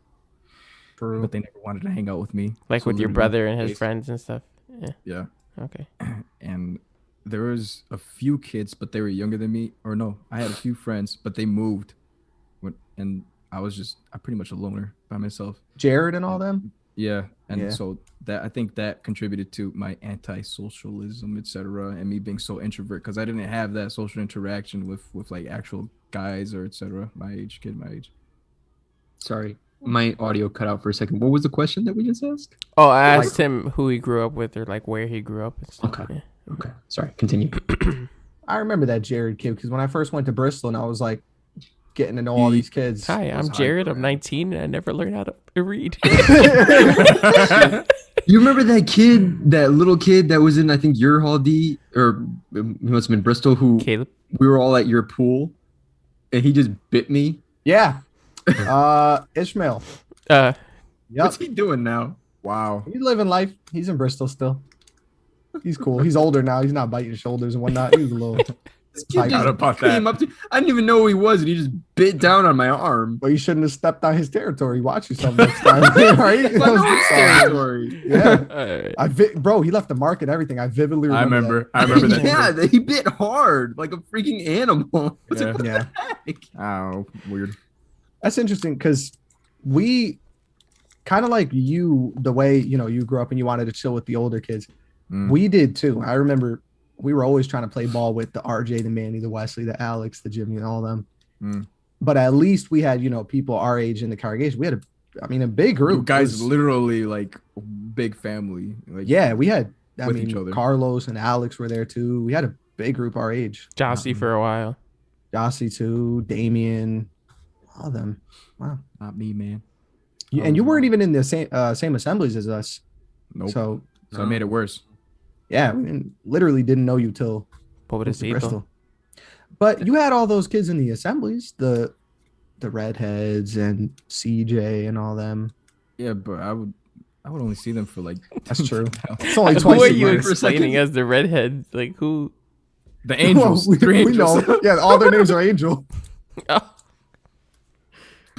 S4: but they never wanted to hang out with me.
S2: Like
S4: So
S2: with your
S4: literally,
S2: brother and his
S4: Jace-
S2: friends and stuff. Yeah.
S4: Yeah.
S2: Okay.
S4: And there was a few kids, but they were younger than me. Or no, I had a few friends, but they moved, and I'm pretty much a loner by myself.
S1: Jared and all them.
S4: Yeah, and
S1: Yeah.
S4: so I think that contributed to my anti-socialism, etc., and me being so introvert because I didn't have that social interaction with like actual guys or etc. My age.
S3: Sorry. My audio cut out for a second. What was the question that we just asked?
S2: Oh, I asked him who he grew up with or like where he grew up and stuff.
S3: Okay.
S2: Yeah.
S3: Okay. Sorry. Continue.
S1: I remember that Jared kid because when I first went to Bristol and I was like getting to know all these kids.
S2: Hi, I'm Jared. I'm 19 and I never learned how to read.
S3: You remember that little kid that was in, I think, your Hall D, or he must have been Bristol, who
S2: Caleb.
S3: we were all at your pool, and he just bit me?
S1: Yeah. Ishmael.
S2: Uh,
S1: Yep.
S3: What's he doing now?
S4: Wow.
S1: He's living life. He's in Bristol still. He's cool. He's older now. He's not biting shoulders and whatnot. He was a little.
S3: This kid
S1: I
S3: just
S4: forgot about that.
S3: came up to, I didn't even know who he was, and he just bit down on my arm.
S1: But you shouldn't have stepped on his territory. Watch yourself next time, right?
S3: It's
S1: That
S3: like
S1: was
S3: no
S1: good stuff.
S3: territory.
S1: Yeah.
S2: alright.
S1: Bro, he left the mark and everything. I vividly remember.
S4: I remember that.
S3: Yeah, he bit hard, like a freaking animal. It's
S4: Yeah.
S3: like, what
S1: Yeah.
S3: the heck?
S4: Oh, weird.
S1: That's interesting because we kind of like you, the way, you grew up and you wanted to chill with the older kids. We did too. I remember we were always trying to play ball with the RJ, the Manny, the Wesley, the Alex, the Jimmy, and all of them. But at least we had, people our age in the congregation. We had a big group.
S4: You guys
S1: It was-
S4: literally like big family. Like
S1: Yeah, we had,
S4: with each other.
S1: Carlos and Alex were there too. We had a big group our age.
S2: Jossie for a while.
S1: Jossie too, Damien, all of them. Wow.
S4: Not me, man.
S1: And you weren't even in the same assemblies as us.
S4: Nope.
S1: So
S4: So I made it worse.
S1: yeah, we literally didn't know you till moved to
S2: Pobrecito.
S1: Bristol. But you had all those kids in the assemblies, the redheads and CJ and all them.
S4: Yeah, but I would only see them for like.
S1: That's true. It's only
S2: Who
S1: twice
S2: are
S1: a
S2: you
S1: year.
S2: explaining as the redhead? Like who?
S4: The angels.
S1: Well,
S4: Three
S1: we
S4: angels.
S1: know. Yeah, all their names are Angel.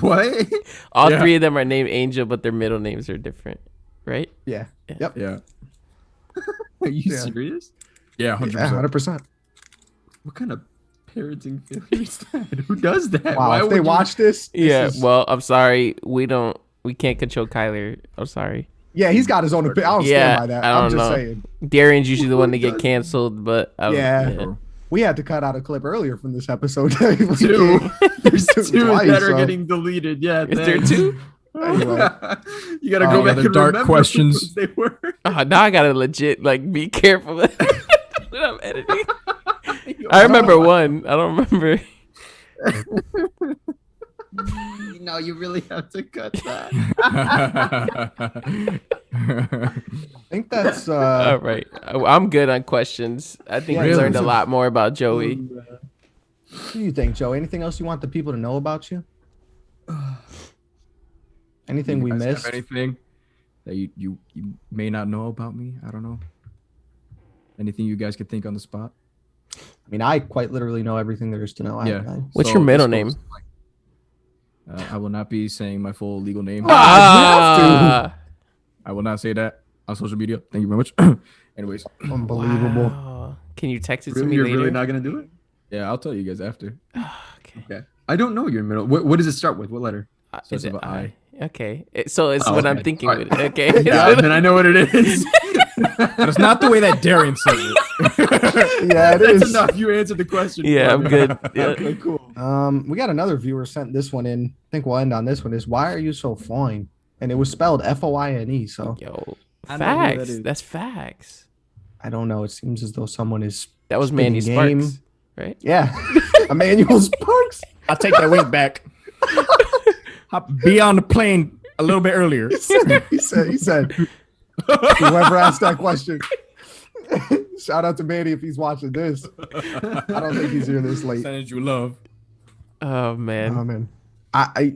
S3: What?
S2: All
S4: Yeah.
S2: three of them are named Angel, but their middle names are different, right?
S1: Yeah. Yep.
S4: Yeah.
S3: Are you
S1: Yeah.
S3: serious?
S4: Yeah, 100%.
S1: Yeah, 100%.
S3: What kind of parenting failure is that? Who does that?
S1: Wow. If they
S3: would you-
S1: watch this,
S2: Yeah.
S1: is-
S2: Well, I'm sorry. We can't control Kyler. I'm sorry.
S1: yeah, he's got his own opinion. I don't
S2: Yeah,
S1: stand by that.
S2: I
S1: I'm
S2: don't
S1: just
S2: know.
S1: saying.
S2: Darian's usually the one to
S3: Who
S2: get
S3: does-
S2: canceled, but
S1: Yeah. We had to cut out a clip earlier from this episode.
S3: Two. There's two
S1: Twice,
S3: that are
S1: so-
S3: getting deleted. Yeah.
S2: Is there
S3: thanks.
S2: two?
S1: Anyway.
S3: You gotta go back
S4: other
S3: and
S4: dark
S3: remember
S4: questions.
S3: what they were.
S2: Now I gotta legit like be careful when I'm editing. I remember one. I don't remember.
S3: No, you really have to cut that.
S1: I think that's
S2: All right, I'm good on questions. I think we
S1: Yeah,
S2: learned a
S1: really?
S2: lot more about Joey.
S1: What do you think, Joe? Anything else you want the people to know about you? Anything we
S4: You guys have
S1: missed?
S4: Anything that you may not know about me? I don't know. Anything you guys could think on the spot?
S1: I mean, I quite literally know everything there is to know.
S4: Yeah.
S2: What's
S4: So
S2: your middle
S4: this
S2: name?
S4: goes like, I will not be saying my full legal name.
S2: Ah,
S4: I will not say that on social media. Thank you very much. Anyways,
S1: Unbelievable.
S2: wow. Can you text it to
S3: Really,
S2: me
S3: you're
S2: later?
S3: really not gonna do it?
S4: yeah, I'll tell you guys after.
S2: Okay.
S3: I don't know your middle. What does it start with? What letter?
S2: Is
S4: Starts
S2: it
S4: with a
S2: I?
S4: I.
S2: Okay. So it's
S3: Oh,
S2: what I'm
S3: okay.
S2: thinking.
S3: All right.
S2: With. Okay.
S3: Yeah, then I know what it is.
S4: But it's not the way that Darian says it.
S1: Yeah, it
S3: That's
S1: is.
S3: enough. You answered the question.
S2: Yeah, I'm good. Yeah.
S3: Okay, cool.
S1: We got another viewer sent this one in. I think we'll end on this one. Is why are you so fine? And it was spelled Foyne. So
S2: Yo,
S4: I know who that
S2: facts.
S4: is.
S2: That's facts.
S1: I don't know. It seems as though someone is.
S2: That was
S1: Spitting
S2: Manny
S1: game.
S2: Sparks, right?
S1: Yeah, Emmanuel Sparks.
S4: I'll take that wink back. Be on the plane a little bit earlier.
S1: He said. Whoever asked that question. Shout out to Manny if he's watching this. I don't think he's here this late.
S4: Sending you love.
S2: Oh man.
S1: Oh man.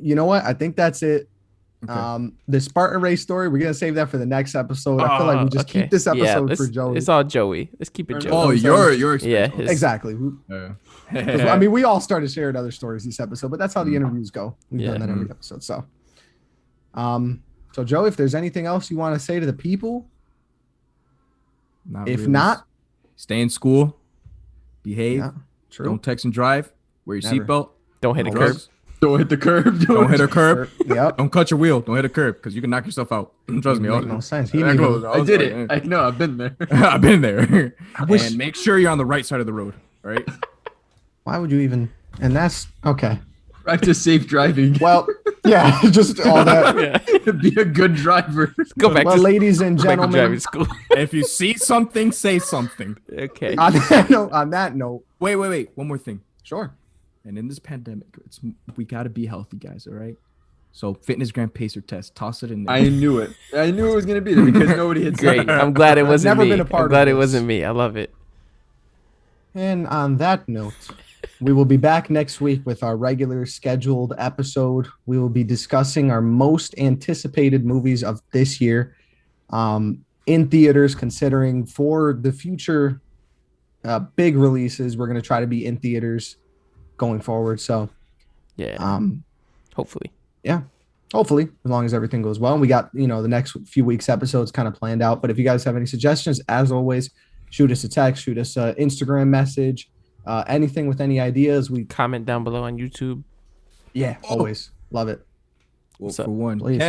S1: You know what? I think that's it.
S4: Okay.
S1: The Spartan race story, we're gonna save that for the next episode. I feel like we just
S2: okay.
S1: keep this
S2: Yeah,
S1: episode
S2: let's-
S1: for Joey.
S2: It's all Joey. Let's keep it Joey.
S4: Oh, your
S2: yeah.
S4: experience.
S2: his-
S1: Exactly.
S4: Yeah.
S1: 'Cause, I mean, we all started sharing other stories this episode, but that's how the interviews go. We've
S2: Yeah.
S1: done that every episode. So Joe, if there's anything else you want to say to the people,
S4: Not
S1: if
S4: really.
S1: not,
S4: stay in school, behave,
S1: yeah, true.
S4: don't text and drive, wear your
S1: Never.
S4: seatbelt,
S2: Don't hit a
S1: No
S2: curb.
S1: drugs.
S3: Don't hit the curb.
S4: don't hit a curb,
S1: Yep.
S4: don't cut your wheel, don't hit a curb because you can knock yourself out. Trust me.
S1: Make no sense. He
S4: I
S1: didn't even-
S3: I did it. I know. I've been there.
S4: I've been there.
S1: wish-
S4: And make sure you're on the right side of the road. All right.
S1: Why would you even? And that's okay.
S3: Practice safe driving.
S1: Well, yeah, just all that.
S2: Yeah.
S3: Be a good driver.
S2: Go back
S1: Well,
S2: to
S1: ladies and
S2: go back to
S1: gentlemen,
S2: driving school.
S4: If you see something, say something.
S2: Okay.
S1: on that note,
S4: Wait. One more thing.
S1: sure.
S4: And in this pandemic, we got to be healthy, guys. All right. So fitness gram pacer test. Toss it in there.
S3: I knew it. I knew it was gonna be there because nobody had said
S2: Great.
S3: it.
S2: I'm glad it wasn't
S1: never
S2: me.
S1: been a part
S2: I'm
S1: of
S2: glad it
S1: this.
S2: wasn't me. I love it.
S1: And on that note, we will be back next week with our regular scheduled episode. We will be discussing our most anticipated movies of this year in theaters, considering for the future big releases, we're going to try to be in theaters going forward. So,
S2: Yeah. Hopefully.
S1: yeah, hopefully, as long as everything goes well. And we got, the next few weeks episodes kind of planned out. But if you guys have any suggestions, as always, shoot us a text, shoot us an Instagram message, anything with any ideas. We
S2: Comment down below on YouTube.
S1: always love it.
S4: Well,
S2: So,
S4: for one,
S1: please.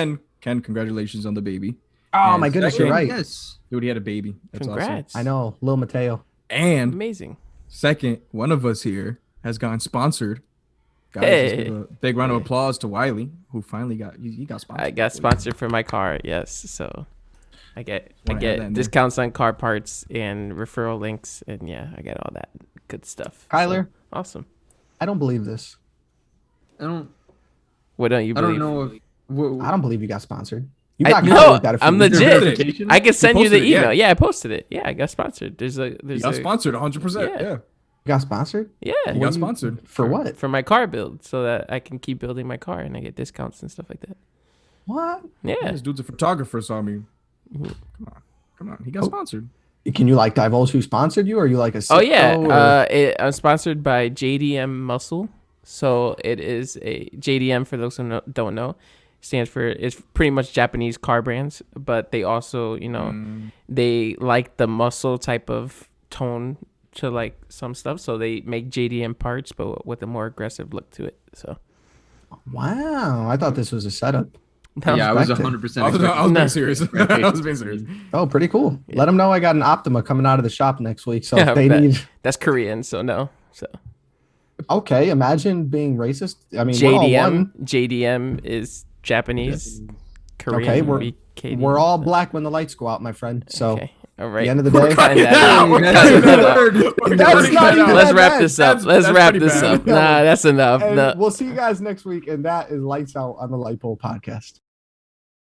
S4: Ken, congratulations on the baby.
S1: Oh
S4: And
S1: my goodness,
S4: second-
S1: you're right.
S3: Yes.
S4: Dude, he had a baby. That's
S2: Congrats.
S1: I know, Lil Mateo.
S4: awesome. And
S2: Amazing.
S4: second, one of us here has gotten sponsored. Guys, let's
S2: Hey.
S4: give a big round of applause to Wiley, who finally he got sponsored.
S2: I got sponsored for my car. Yes. So I get
S4: Wanna add that in there?
S2: discounts on car parts and referral links. And yeah, I get all that good stuff.
S1: Kyler,
S2: So, awesome.
S1: I don't believe this.
S3: I don't.
S2: What don't you
S3: I
S2: believe?
S3: don't know if. What,
S1: I don't believe you got sponsored. You
S2: I-
S1: got
S2: no,
S1: Kyler with that a few
S2: I'm
S1: weeks
S2: legit.
S1: ago.
S3: Verification?
S2: I can send you the
S4: posted it, yeah.
S2: email. Yeah, I posted it. Yeah, I got sponsored. There's
S4: He
S2: a
S4: got sponsored 100%.
S2: Yeah.
S4: Yeah.
S1: You got sponsored?
S2: yeah.
S4: He
S1: What
S4: got
S1: do you-
S4: sponsored.
S1: For what?
S2: For my car build, so that I can keep building my car and I get discounts and stuff like that.
S1: What?
S2: Yeah.
S4: This dude's a photographer, so I mean,
S2: Mhm.
S4: come on. He got sponsored.
S1: Can you divulge who sponsored you? Or are you like a
S2: Oh yeah,
S1: Sitco, or-
S2: I'm sponsored by JDM Muscle. So it is a JDM for those who don't know, stands for it's pretty much Japanese car brands, but they also they like the muscle type of tone to like some stuff, so they make JDM parts but with a more aggressive look to it. So
S1: Wow, I thought this was a setup.
S3: yeah, I was
S1: expected.
S3: 100%.
S4: I was
S3: expecting-
S4: being serious. I was being serious.
S1: Oh, pretty cool. Let them know I got an Optima coming out of the shop next week. So
S2: Yeah,
S1: if they
S2: I bet.
S1: need.
S2: that's Korean, so no. So
S1: Okay, imagine being racist. I mean, we're all one.
S2: JDM is Japanese, Korean.
S1: Okay, we're all black when the lights go out, my friend. So
S2: Okay. All
S1: at
S2: right.
S1: the end of the day,
S2: Cutting that out. We're cutting that out.
S1: That's not even
S2: Let's
S1: that
S2: wrap
S1: bad.
S2: this up. Let's
S4: That's
S2: wrap
S4: pretty
S2: this
S4: bad.
S2: up. Nah, that's enough.
S1: and
S2: No.
S1: we'll see you guys next week. And that is Lights Out on the Lightpole Podcast.